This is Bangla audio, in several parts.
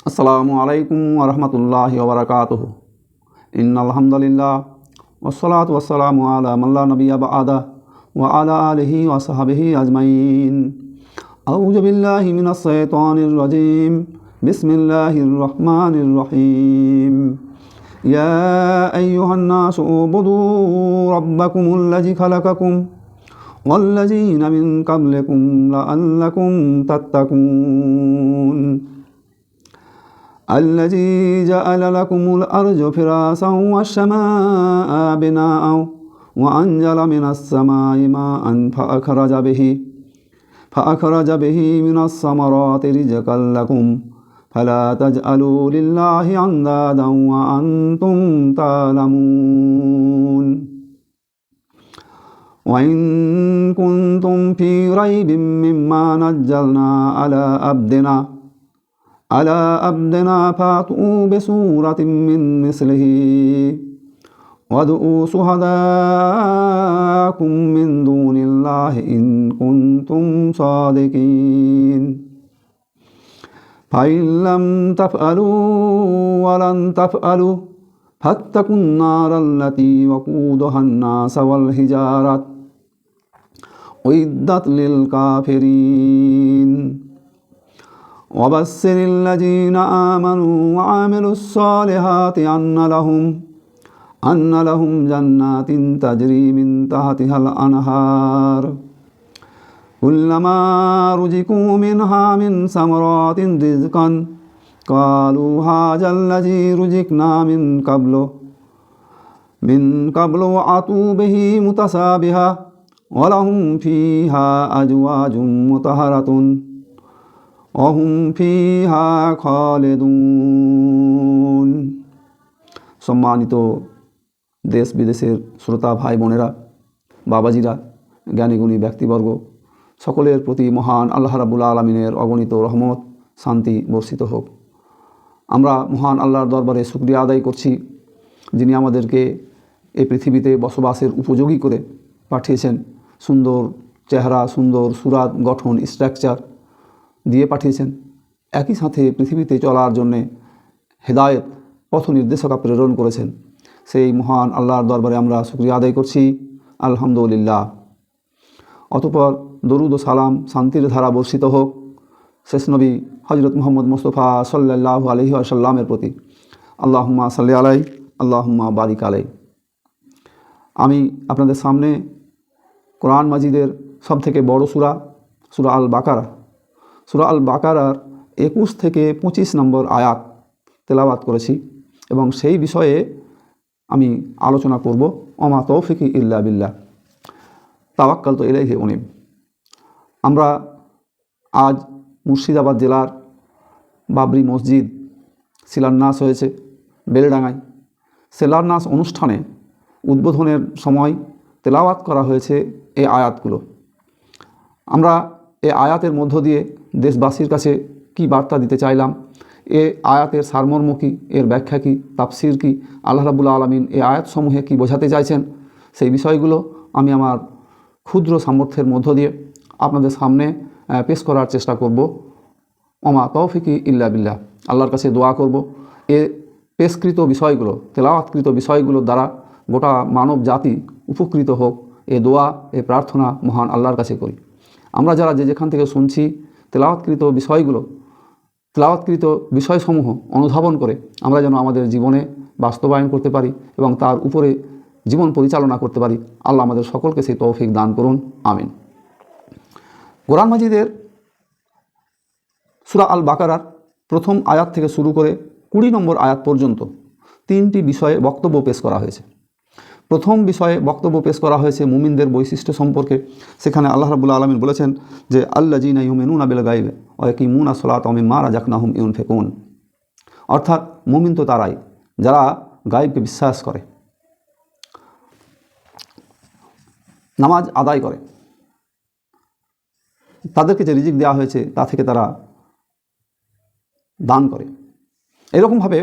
আসসালামু আলাইকুম ওয়া রাহমাতুল্লাহি ওয়া বারাকাতুহু। ইন্নাল হামদুলিল্লাহ ওয়াসসালাতু ওয়াসসালামু আলা মান লা নাবিয়্যা বা'দা ওয়া আলা আলিহি ওয়া সাহবিহি আজমাইন। আউযু বিল্লাহি মিনাশ শাইতানির রাজীম। বিসমিল্লাহির রহমানির রহিম। ইয়া আইয়ুহান নাসু উবুদু রাব্বাকুমুল্লাযী খালাকাকুম ওয়াল্লাযীনা মিন ক্বাবলিকুম লাআল্লাকুম তাত্তাকুন। الذي جعل لكم الأرض فراشا والسماء بناء وأنزل من السماء ماء فأخرج به من الثمرات رزقا لكم فلا تجعلوا لله أندادا وأنتم تعلمون. وإن كنتم في ريب مما نزلنا على عبدنا فأتوا بسورة من مثله وادعوا شهداءكم من دون الله إن كنتم صادقين. فإن لم تفعلوا ولن تفعلوا فاتقوا النار التي وقودها الناس والحجارة أعدت للكافرين. وبشر الذين آمنوا وعملوا الصالحات أن لهم جنات تجري من تحتها الأنهار كلما رزقوا منها من ثمرات رزقا قالوا هذا الذي رزقنا من قبل وأتوا به متشابها ولهم فيها أزواج مطهرة অহুম ফিহা খালিদুন। সম্মানিত দেশ বিদেশের শ্রোতা ভাই বোনেরা, বাবাজিরা, জ্ঞানীগুণী ব্যক্তিবর্গ, সকলের প্রতি মহান আল্লাহ রাব্বুল আলামিনের অগণিত রহমত শান্তি বর্ষিত হোক। আমরা মহান আল্লাহর দরবারে শুকরিয়া আদায় করছি, যিনি আমাদেরকে এই পৃথিবীতে বসবাসের উপযোগী করে পাঠিয়েছেন। সুন্দর চেহারা, সুন্দর সুরাত, গঠন, স্ট্রাকচার দিয়ে পাঠিয়েছেন। একই সাথে পৃথিবীতে চলার জন্যে হেদায়েত পথ নির্দেশকা প্রেরণ করেছেন। সেই মহান আল্লাহর দরবারে আমরা শুকরিয়া আদায় করছি, আলহামদুলিল্লাহ। অতঃপর দরুদ ও সালাম, শান্তির ধারা বর্ষিত হোক শেষ নবী হজরত মুহাম্মদ মুস্তাফা সাল্লাল্লাহু আলাইহি ওয়াসাল্লামের প্রতি। আল্লাহুম্মা সাল্লি আলাই, আল্লাহুম্মা বারিক আলাই। আমি আপনাদের সামনে কোরআন মাজিদের সবথেকে বড় সূরা আল বাকারা, সূরা আল বাকারার 21 থেকে 25 নম্বর আয়াত তেলাওয়াত করেছি এবং সেই বিষয়ে আমি আলোচনা করব। ওমা তৌফিকি ইল্লা বিল্লাহ, তাওয়াক্কালতু ইলাইহি উনীব। আমরা আজ মুর্শিদাবাদ জেলার বাবরি মসজিদ শিলান্যাস হয়েছে বেলডাঙ্গায়। শিলান্যাস অনুষ্ঠানে উদ্বোধনের সময় তেলাওয়াত করা হয়েছে এই আয়াতগুলো। আমরা এই আয়াতের মধ্য দিয়ে দেশবাসীর কাছে কি বার্তা দিতে চাইলাম, এ আয়াতের সারমর্ম কী, এর ব্যাখ্যা কী, তাফসির কী, আল্লাহ রাব্বুল আলামিন এই আয়াতসমূহে কী বোঝাতে চাইছেন, সেই বিষয়গুলো আমি আমার ক্ষুদ্র সামর্থ্যের মধ্য দিয়ে আপনাদের সামনে পেশ করার চেষ্টা করব। ওমা তৌফিকি ইল্লা বিল্লাহ, আল্লাহর কাছে দোয়া করব এ পেশকৃত বিষয়গুলো, তেলাওয়াতকৃত বিষয়গুলোর দ্বারা গোটা মানব জাতি উপকৃত হোক। এ দোয়া, এ প্রার্থনা মহান আল্লাহর কাছে করি। আমরা যারা যেখান থেকে শুনছি, তেলাওয়াতকৃত বিষয়সমূহ অনুধাবন করে আমরা যেন আমাদের জীবনে বাস্তবায়ন করতে পারি এবং তার উপরে জীবন পরিচালনা করতে পারি। আল্লাহ আমাদের সকলকে সেই তৌফিক দান করুন, আমিন। কোরআন মাজিদের সূরা আল বাকারার প্রথম আয়াত থেকে শুরু করে 20 নম্বর আয়াত পর্যন্ত 3টি বিষয়ে বক্তব্য পেশ করা হয়েছে। প্রথম বিষয়ে বক্তব্য পেশ করা হয়েছে মুমিনদের বৈশিষ্ট্য সম্পর্কে। সেখানে আল্লাহ রাব্বুল আলামিন বলেছেন যে আল্লাযীনা ইউমিনুনা বিল গায়বি ওয়া ইয়াকিমুনা সলাতা ওয়া মিম্মা রাযাকনাহুম ইউনফিকুন। অর্থাৎ মুমিন তো তারাই যারা গায়বকে বিশ্বাস করে, নামাজ আদায় করে, তাদেরকে যে রিজিক দেওয়া হয়েছে তা থেকে তারা দান করে। এরকমভাবে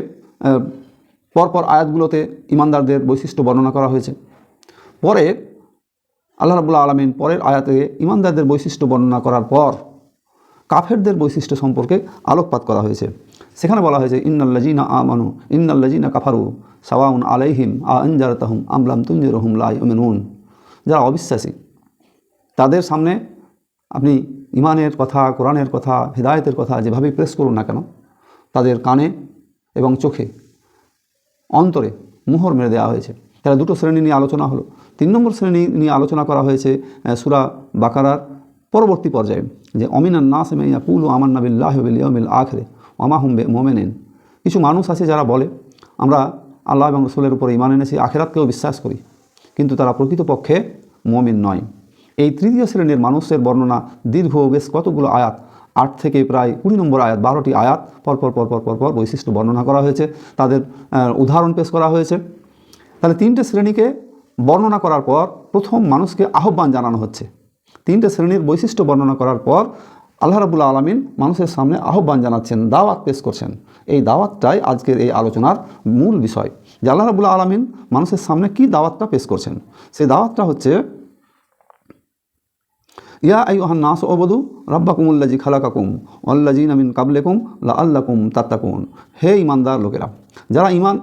পরপর আয়াতগুলোতে ইমানদারদের বৈশিষ্ট্য বর্ণনা করা হয়েছে। পরে আল্লাহ রাব্বুল আলামিন পরের আয়াতে ইমানদারদের বৈশিষ্ট্য বর্ণনা করার পর কাফেরদের বৈশিষ্ট্য সম্পর্কে আলোকপাত করা হয়েছে। সেখানে বলা হয়েছে ইন্নাল্লাযীনা আমানু ইন্নাল্লাযীনা কাফারু সাওয়াউন আলাইহিম আনজারতাহুম আম লাম তুনজিরহুম লা ইউমিনুন। যারা অবিশ্বাসী তাদের সামনে আপনি ইমানের কথা, কোরআনের কথা, হিদায়াতের কথা যেভাবেই প্রেস করুন না কেন, তাদের কানে এবং চোখে, অন্তরে মোহর মেরে দেওয়া হয়েছে। তাহলে দুটো শ্রেণী নিয়ে আলোচনা হলো। 3 নম্বর শ্রেণী নিয়ে আলোচনা করা হয়েছে সূরা বাকারার পরবর্তী পর্যায়ে, যে অমিনান নাস মান ইয়াকুলু আমান্না বিল্লাহি ওয়া বিল ইয়াউমিল আখির ওয়া মা হুম বিমুমিনিন। কিছু মানুষ আছে যারা বলে আমরা আল্লাহ এবং রাসূলের উপরে ঈমান এনেছি, আখিরাতকেও বিশ্বাস করি, কিন্তু তারা প্রকৃতপক্ষে মুমিন নয়। এই তৃতীয় শ্রেণীর মানুষের বর্ণনা দীর্ঘ বেশ কতগুলো আয়াত, 8 থেকে প্রায় 20 নম্বর আয়াত, 12টি আয়াত পরপর বৈশিষ্ট্য বর্ণনা করা হয়েছে, তাদের উদাহরণ পেশ করা হয়েছে। তাহলে 3টে শ্রেণীকে বর্ণনা করার পর প্রথম মানুষকে আহ্বান জানানো হচ্ছে। 3টে শ্রেণীর বৈশিষ্ট্য বর্ণনা করার পর আল্লাহ রাব্বুল আলামিন মানুষের সামনে আহ্বান জানাচ্ছেন, দাওয়াত পেশ করছেন। এই দাওয়াতটাই আজকের এই আলোচনার মূল বিষয়, যে আল্লাহ রাব্বুল আলামিন মানুষের সামনে কি দাওয়াতটা পেশ করছেন। সেই দাওয়াতটা হচ্ছে ইয়া আইয়ুহান নাস উবুদু রাব্বাকুমুল্লাযী খালাকাকুম ওয়াল্লাযীনা মিন ক্বাবলিকুম লাআল্লাকুম তাত্তাকুন। হে ঈমানদার লোকেরা, যারা ঈমান,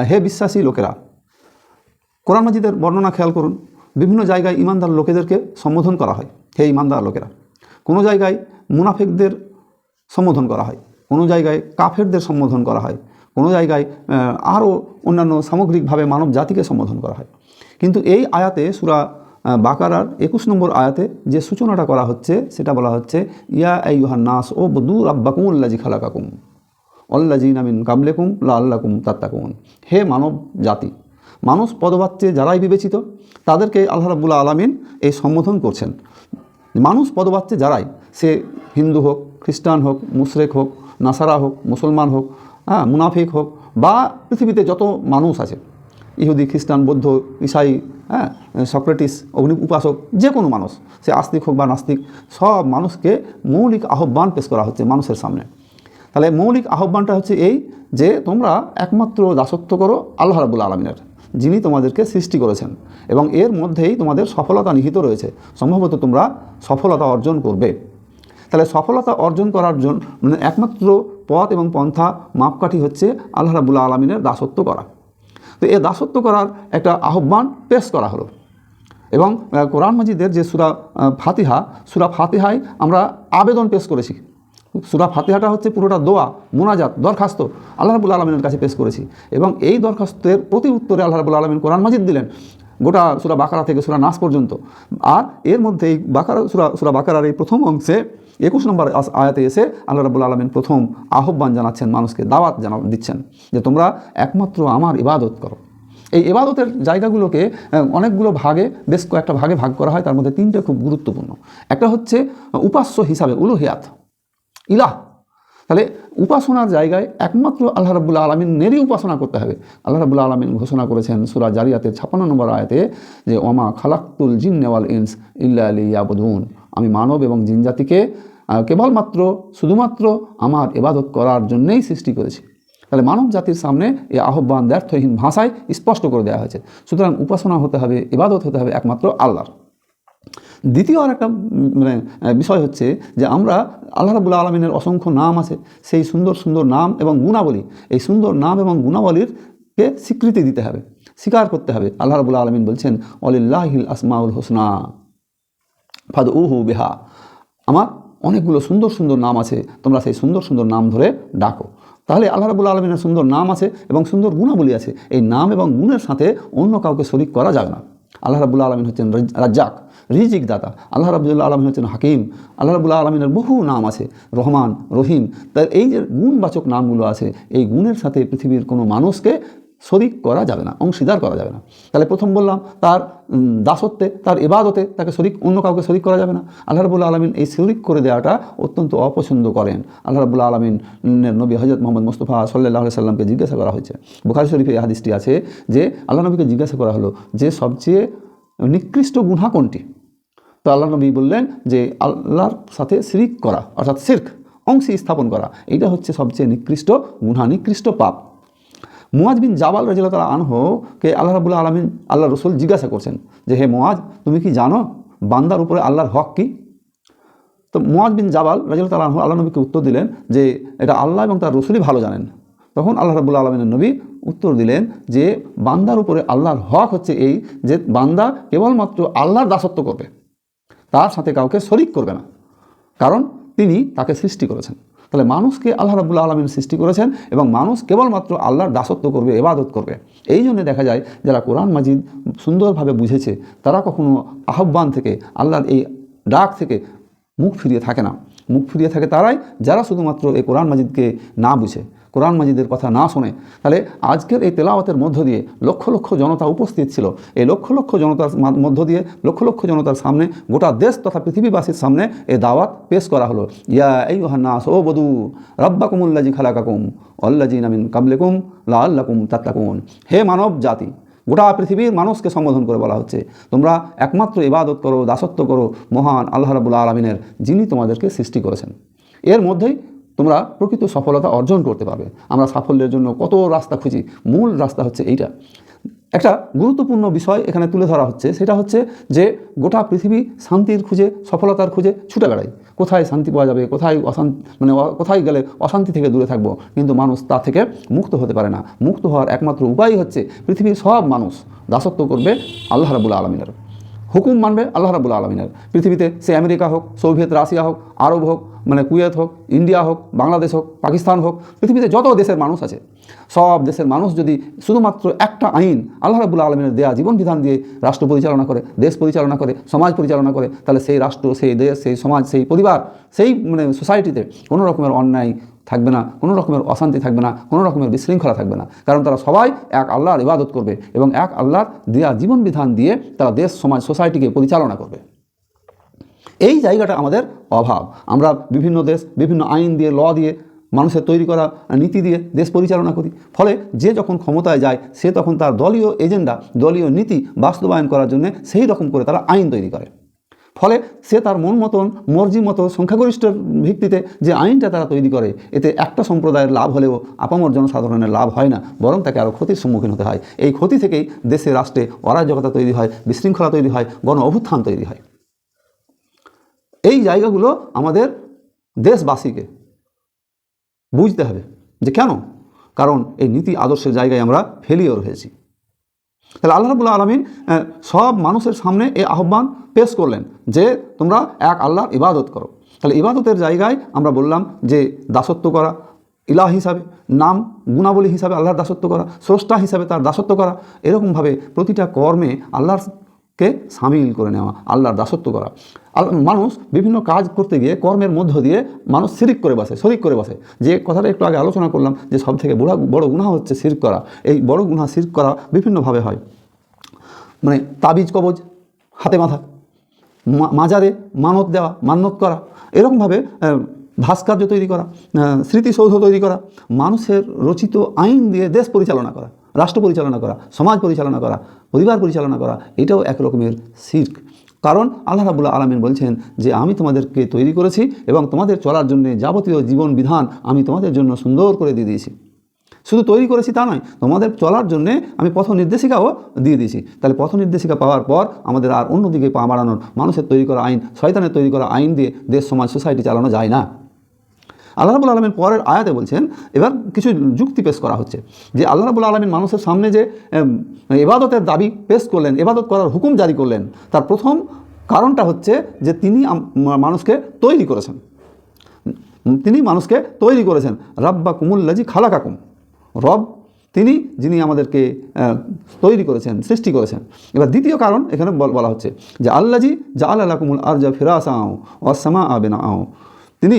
হে বিশ্বাসী লোকেরা। কোরআন মাজিদের বর্ণনা খেয়াল করুন, বিভিন্ন জায়গায় ঈমানদার লোকেদেরকে সম্বোধন করা হয় হে ঈমানদার লোকেরা। কোনো জায়গায় মুনাফিকদের সম্বোধন করা হয়, কোনো জায়গায় কাফেরদের সম্বোধন করা হয়, কোনো জায়গায় আরও অন্যান্য সামগ্রিকভাবে মানব জাতিকে সম্বোধন করা হয়। কিন্তু এই আয়াতে সূরা বাকারার 21 নম্বর আয়াতে যে সূচনাটা করা হচ্ছে সেটা বলা হচ্ছে ইয়া আইয়ুহান নাস উবুদু রাব্বাকুমুল্লাযী খালাকাকুম ওয়াল্লাযীনা মিন ক্বাবলিকুম লাআল্লাকুম তাত্তাকুন। হে মানব জাতি, মানুষ পদবাচ্যে যারাই বিবেচিত তাদেরকে আল্লাহ রাব্বুল আলামিন এই সম্বোধন করছেন। মানুষ পদবাচ্যে যারাই, সে হিন্দু হোক, খ্রিস্টান হোক, মুশরিক হোক, নাসারা হোক, মুসলমান হোক, মুনাফিক হোক, বা পৃথিবীতে যত মানুষ আছে, ইহুদি, খ্রিস্টান, বৌদ্ধ, ঈসাই, সক্রেটিস, অগ্নি উপাসক, যে কোনো মানুষ, সে আস্তিক হোক বা নাস্তিক, সব মানুষকে মৌলিক আহ্বান পেশ করা হচ্ছে মানুষের সামনে। তাহলে মৌলিক আহ্বানটা হচ্ছে এই, যে তোমরা একমাত্র দাসত্ব করো আল্লাহ রাব্বুল আলামিনের, যিনি তোমাদেরকে সৃষ্টি করেছেন, এবং এর মধ্যেই তোমাদের সফলতা নিহিত রয়েছে। সম্ভবত তোমরা সফলতা অর্জন করবে। তাহলে সফলতা অর্জন করার জন্য একমাত্র পথ এবং পন্থা, মাপকাঠি হচ্ছে আল্লাহ রাব্বুল আলামিনের দাসত্ব করা। তো এই দাসত্ব করার একটা আহ্বান পেশ করা হলো। এবং কোরআন মাজিদের যে সূরা ফাতিহায় আমরা আবেদন পেশ করেছি। সূরা ফাতিহাটা হচ্ছে পুরোটা দোয়া, মুনাজাত, দরখাস্ত আল্লাহ রাব্বুল আলামিনের কাছে পেশ করেছি, এবং এই দরখাস্তের প্রতি উত্তরে আল্লাহ রাব্বুল আলামিন কোরআন মাজিদ দিলেন, গোটা সূরা বাকারা থেকে সূরা নাস পর্যন্ত। আর এর মধ্যে এই সূরা বাকারার এই প্রথম অংশে 21 নম্বর আয়াতে এসে আল্লাহ রাব্বুল আলামিন প্রথম আহ্বান জানাচ্ছেন, মানুষকে দাওয়াত দিচ্ছেন, যে তোমরা একমাত্র আমার ইবাদত করো। এই ইবাদতের জায়গাগুলোকে অনেকগুলো ভাগে, বেশ কয়েকটা ভাগে ভাগ করা হয়। তার মধ্যে 3টে খুব গুরুত্বপূর্ণ। একটা হচ্ছে উপাস্য হিসাবে উলুহিয়াত, ইলাহ। তাহলে উপাসনার জায়গায় একমাত্র আল্লাহ রাব্বুল আলামিনেরই উপাসনা করতে হবে। আল্লাহ রাব্বুল আলামিন ঘোষণা করেছেন সূরা জারিয়াতের 56 নম্বর আয়াতে, যে ওমা খালাকতুল জিন্না ওয়াল ইনস ইল্লা লিয়াবুদুন। আমি মানব এবং জিন জাতিকে কেবলমাত্র, শুধুমাত্র আমার ইবাদত করার জন্যই সৃষ্টি করেছি। তাহলে মানব জাতির সামনে এই আহ্বান দ্ব্যর্থহীন ভাষায় স্পষ্ট করে দেওয়া হয়েছে। সুতরাং উপাসনা হতে হবে, ইবাদত হতে হবে একমাত্র আল্লাহর। দ্বিতীয় আর একটা বিষয় হচ্ছে যে আমরা আল্লাহ রাব্বুল আলামিনের অসংখ্য নাম আছে, সেই সুন্দর সুন্দর নাম এবং গুণাবলী, এই সুন্দর নাম এবং গুণাবলীরকে স্বীকৃতি দিতে হবে, স্বীকার করতে হবে। আল্লাহ রাব্বুল আলামিন বলছেন ওয়ালিল্লাহিল আসমাউল হুসনা ফাদউহু বিহা। আমার অনেকগুলো সুন্দর সুন্দর নাম আছে, তোমরা সেই সুন্দর সুন্দর নাম ধরে ডাকো। তাহলে আল্লাহ রাব্বুল আলামিনের সুন্দর নাম আছে এবং সুন্দর গুণাবলী আছে, এই নাম এবং গুণের সাথে অন্য কাউকে শরীক করা যাবে না। আল্লাহ রাব্বুল আলামিন হচ্ছেন রাজ্জাক, রিজিক দাতা। আল্লাহ রাব্বুল আলামিন হচ্ছেন হাকিম। আল্লাহ রাব্বুল আলামিনের বহু নাম আছে, রহমান, রহিম। তাই এই যে গুণবাচক নামগুলো আছে, এই গুণের সাথে পৃথিবীর কোনো মানুষকে শরীক করা যাবে না, অংশীদার করা যাবে না। তাহলে প্রথম বললাম তার দাসত্বে, তার ইবাদতে তাকে অন্য কাউকে শরীক করা যাবে না। আল্লাহ রাব্বুল আলামিন এই শরীক করে দেওয়াটা অত্যন্ত অপছন্দ করেন। আল্লাহ রাব্বুল আলামিনের নবী হযরত মুহাম্মদ মুস্তাফা সাল্লাল্লাহু আলাইহি সাল্লামকে জিজ্ঞাসা করা হয়েছে, বুখারী শরীফে এই হাদিসটি আছে, যে আল্লাহ নবীকে জিজ্ঞাসা করা হলো যে সবচেয়ে নিকৃষ্ট গুনাহ কোনটি? তো আল্লাহ নবী বললেন যে আল্লাহর সাথে শিরক করা, অর্থাৎ শিরক, অংশী স্থাপন করা, এইটা হচ্ছে সবচেয়ে নিকৃষ্ট গুনাহ, নিকৃষ্ট পাপ। মুআজ বিন জাবাল রাদিয়াল্লাহু তাআলা আনহুকে আল্লাহ রাব্বুল আলামিন, আল্লাহ রাসূল জিজ্ঞাসা করছেন যে হে মুআজ, তুমি কি জানো বান্দার উপরে আল্লাহর হক কী? তো মুআয বিন জাবাল রাদিয়াল্লাহু তাআলা আনহু আল্লাহ নবীকে উত্তর দিলেন যে এটা আল্লাহ এবং তার রাসূলই ভালো জানেন। তখন আল্লাহ রাব্বুল আলামিনের নবী উত্তর দিলেন যে বান্দার উপরে আল্লাহর হক হচ্ছে এই যে বান্দা কেবলমাত্র আল্লাহর দাসত্ব করবে, তার সাথে কাউকে শরিক করবে না, কারণ তিনি তাকে সৃষ্টি করেছেন। তাহলে মানুষকে আল্লাহ রাব্বুল আলামিন সৃষ্টি করেছেন এবং মানুষ কেবলমাত্র আল্লাহর দাসত্ব করবে, ইবাদত করবে। এই জন্য দেখা যায় যারা কোরআন মাজিদ সুন্দরভাবে বুঝেছে তারা কখনো আহ্বান থেকে, আল্লাহর এই ডাক থেকে মুখ ফিরিয়ে থাকে না। মুখ ফিরিয়ে থাকে তারাই যারা শুধুমাত্র এই কোরআন মাজিদকে না বুঝে, কোরআন মাজিদের কথা না শোনে। তাহলে আজকের এই তেলাওয়াতের মধ্য দিয়ে লক্ষ লক্ষ জনতা উপস্থিত ছিল। এই লক্ষ লক্ষ জনতার মধ্য দিয়ে লক্ষ লক্ষ জনতার সামনে, গোটা দেশ তথা পৃথিবীবাসীর সামনে এই দাওয়াত পেশ করা হলো। ইয়া আইয়ুহান নাস উবুদু রাব্বাকুমুল্লাযী খালাকাকুম ওয়াল্লাযীনা মিন কাবলিকুম লাআল্লাকুম তাত্তাকুন। হে মানব জাতি, গোটা পৃথিবীর মানুষকে সম্বোধন করে বলা হচ্ছে তোমরা একমাত্র ইবাদত করো, দাসত্ব করো মহান আল্লাহ রাব্বুল আলামিনের, যিনি তোমাদেরকে সৃষ্টি করেছেন। এর মধ্যেই তোমরা প্রকৃত সফলতা অর্জন করতে পারবে। আমরা সাফল্যের জন্য কত রাস্তা খুঁজি, মূল রাস্তা হচ্ছে এইটা। একটা গুরুত্বপূর্ণ বিষয় এখানে তুলে ধরা হচ্ছে, সেটা হচ্ছে যে গোটা পৃথিবী শান্তির খুঁজে, সফলতার খুঁজে ছুটে বেড়ায়। কোথায় শান্তি পাওয়া যাবে, কোথায় কোথায় গেলে অশান্তি থেকে দূরে থাকবো, কিন্তু মানুষ তা থেকে মুক্ত হতে পারে না। মুক্ত হওয়ার একমাত্র উপায় হচ্ছে পৃথিবীর সব মানুষ দাসত্ব করবে আল্লাহ রাব্বুল আলামিনের, হুকুম মানবে আল্লাহ রাব্বুল আলামিনের। পৃথিবীতে সে আমেরিকা হোক, সোভিয়েত রাশিয়া হোক, আরব হোক, কুয়েত হোক, ইন্ডিয়া হোক, বাংলাদেশ হোক, পাকিস্তান হোক, পৃথিবীতে যত দেশের মানুষ আছে সব দেশের মানুষ যদি শুধুমাত্র একটা আইন আল্লাহ রাব্বুল আলামিনের দেয়া জীবন বিধান দিয়ে রাষ্ট্র পরিচালনা করে, দেশ পরিচালনা করে, সমাজ পরিচালনা করে, তাহলে সেই রাষ্ট্র, সেই দেশ, সেই সমাজ, সেই পরিবার, সেই সোসাইটিতে কোনো রকমের অন্যায় থাকবে না, কোনো রকমের অশান্তি থাকবে না, কোনো রকমের বিশৃঙ্খলা থাকবে না। কারণ তারা সবাই এক আল্লাহর ইবাদত করবে এবং এক আল্লাহর দেয়া জীবন বিধান দিয়ে তারা দেশ, সমাজ, সোসাইটিকে পরিচালনা করবে। এই জায়গাটা আমাদের অভাব। আমরা বিভিন্ন দেশ, বিভিন্ন আইন দিয়ে, ল দিয়ে, মানুষের তৈরি করা নীতি দিয়ে দেশ পরিচালনা করি। ফলে যে যখন ক্ষমতায় যায় সে তখন তার দলীয় এজেন্ডা, দলীয় নীতি বাস্তবায়ন করার জন্য সেই রকম করে তারা আইন তৈরি করে। ফলে সে তার মন মতন, মর্জি মতো, সংখ্যাগরিষ্ঠের ভিত্তিতে যে আইনটা তারা তৈরি করে, এতে একটা সম্প্রদায়ের লাভ হলেও আপামর জনসাধারণের লাভ হয় না, বরং তাকে আরও ক্ষতির সম্মুখীন হতে হয়। এই ক্ষতি থেকেই দেশে, রাষ্ট্রে অরাজকতা তৈরি হয়, বিশৃঙ্খলা তৈরি হয়, গণ অভ্যুত্থান তৈরি হয়। এই জায়গাগুলো আমাদের দেশবাসীকে বুঝতে হবে যে কেন, কারণ এই নীতি আদর্শের জায়গায় আমরা ফেলিওর হয়েছি। তাহলে আল্লাহ রাব্বুল আলামিন সব মানুষের সামনে এই আহ্বান পেশ করলেন যে তোমরা এক আল্লাহর ইবাদত করো। তাহলে ইবাদতের জায়গায় আমরা বললাম যে দাসত্ব করা, ইলাহ হিসাবে, নাম গুণাবলী হিসাবে আল্লাহর দাসত্ব করা, স্রষ্টা হিসাবে তার দাসত্ব করা, এরকমভাবে প্রতিটা কর্মে আল্লাহকে সামিল করে নেওয়া, আল্লাহর দাসত্ব করা। মানুষ বিভিন্ন কাজ করতে গিয়ে কর্মের মধ্য দিয়ে মানুষ শিরক করে বসে, শরিক করে বসে। যে কথাটা একটু আগে আলোচনা করলাম যে সবথেকে বড় গুনাহ হচ্ছে শিরক করা। এই বড় গুনাহ শিরক করা বিভিন্নভাবে হয়, তাবিজ কবজ, হাতে মাথা, মাজারে মানত দেওয়া, মান্যত করা, এরকমভাবে ভাস্কর্য তৈরি করা, স্মৃতিসৌধ তৈরি করা, মানুষের রচিত আইন দিয়ে দেশ পরিচালনা করা, রাষ্ট্র পরিচালনা করা, সমাজ পরিচালনা করা, পরিবার পরিচালনা করা, এটাও এক রকমের শিরক। কারণ আল্লাহ রাব্বুল আলামিন বলছেন যে আমি তোমাদেরকে তৈরি করেছি এবং তোমাদের চলার জন্য যাবতীয় জীবন বিধান আমি তোমাদের জন্য সুন্দর করে দিয়ে দিয়েছি। শুধু তৈরি করেছি তা নয়, তোমাদের চলার জন্যে আমি পথ নির্দেশিকাও দিয়ে দিয়েছি। তাহলে পথ নির্দেশিকা পাওয়ার পর আমাদের আর অন্যদিকে পা বাড়ানোর, মানুষের তৈরি করা আইন, শয়তানের তৈরি করা আইন দিয়ে দেশ, সমাজ, সোসাইটি চালানো যায় না। আল্লাহ রাব্বুল আলামিন পরের আয়াতে বলছেন, এবার কিছু যুক্তি পেশ করা হচ্ছে যে আল্লাহ রাব্বুল আলামিন মানুষের সামনে যে ইবাদতের দাবি পেশ করলেন, ইবাদত করার হুকুম জারি করলেন, তার প্রথম কারণটা হচ্ছে যে তিনি মানুষকে তৈরি করেছেন। তিনি মানুষকে তৈরি করেছেন। রাব্বাকুমুল্লাযী খালাকাকুম, রব তিনি, যিনি আমাদেরকে তৈরি করেছেন, সৃষ্টি করেছেন। এবার দ্বিতীয় কারণ এখানে বলা হচ্ছে যে আল্লাযী জাআলা লাকুমুল আরজা ফিরাসাও ওয়াস সামাআ বিনাআও, তিনি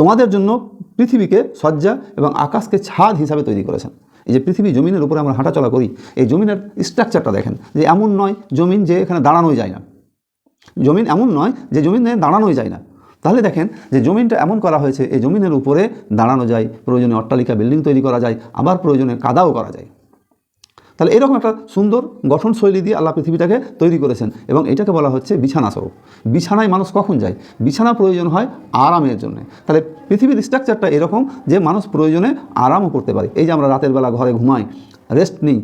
তোমাদের জন্য পৃথিবীকে সজ্জা এবং আকাশকে ছাদ হিসাবে তৈরি করেছেন। এই যে পৃথিবী, জমিনের উপরে আমরা হাঁটাচলা করি, এই জমিনের স্ট্রাকচারটা দেখেন যে এমন নয় জমিন যে এখানে দাঁড়ানোই যায় না, জমিন এমন নয় যে জমিনে দাঁড়ানোই যায় না। তাহলে দেখেন যে জমিনটা এমন করা হয়েছে, এই জমিনের উপরে দাঁড়ানো যায়, প্রয়োজনে অট্টালিকা, বিল্ডিং তৈরি করা যায়, আবার প্রয়োজনে কাদাও করা যায়। তাহলে এরকম একটা সুন্দর গঠনশৈলী দিয়ে আল্লাহ পৃথিবীটাকে তৈরি করেছেন এবং এটাকে বলা হচ্ছে বিছানা স্বরূপ। বিছানায় মানুষ কখন যায়? বিছানা প্রয়োজন হয় আরামের জন্য। তাহলে পৃথিবীর স্ট্রাকচারটা এরকম যে মানুষ প্রয়োজনে আরামও করতে পারে। এই যে আমরা রাতের বেলা ঘরে ঘুমাই, রেস্ট নিই,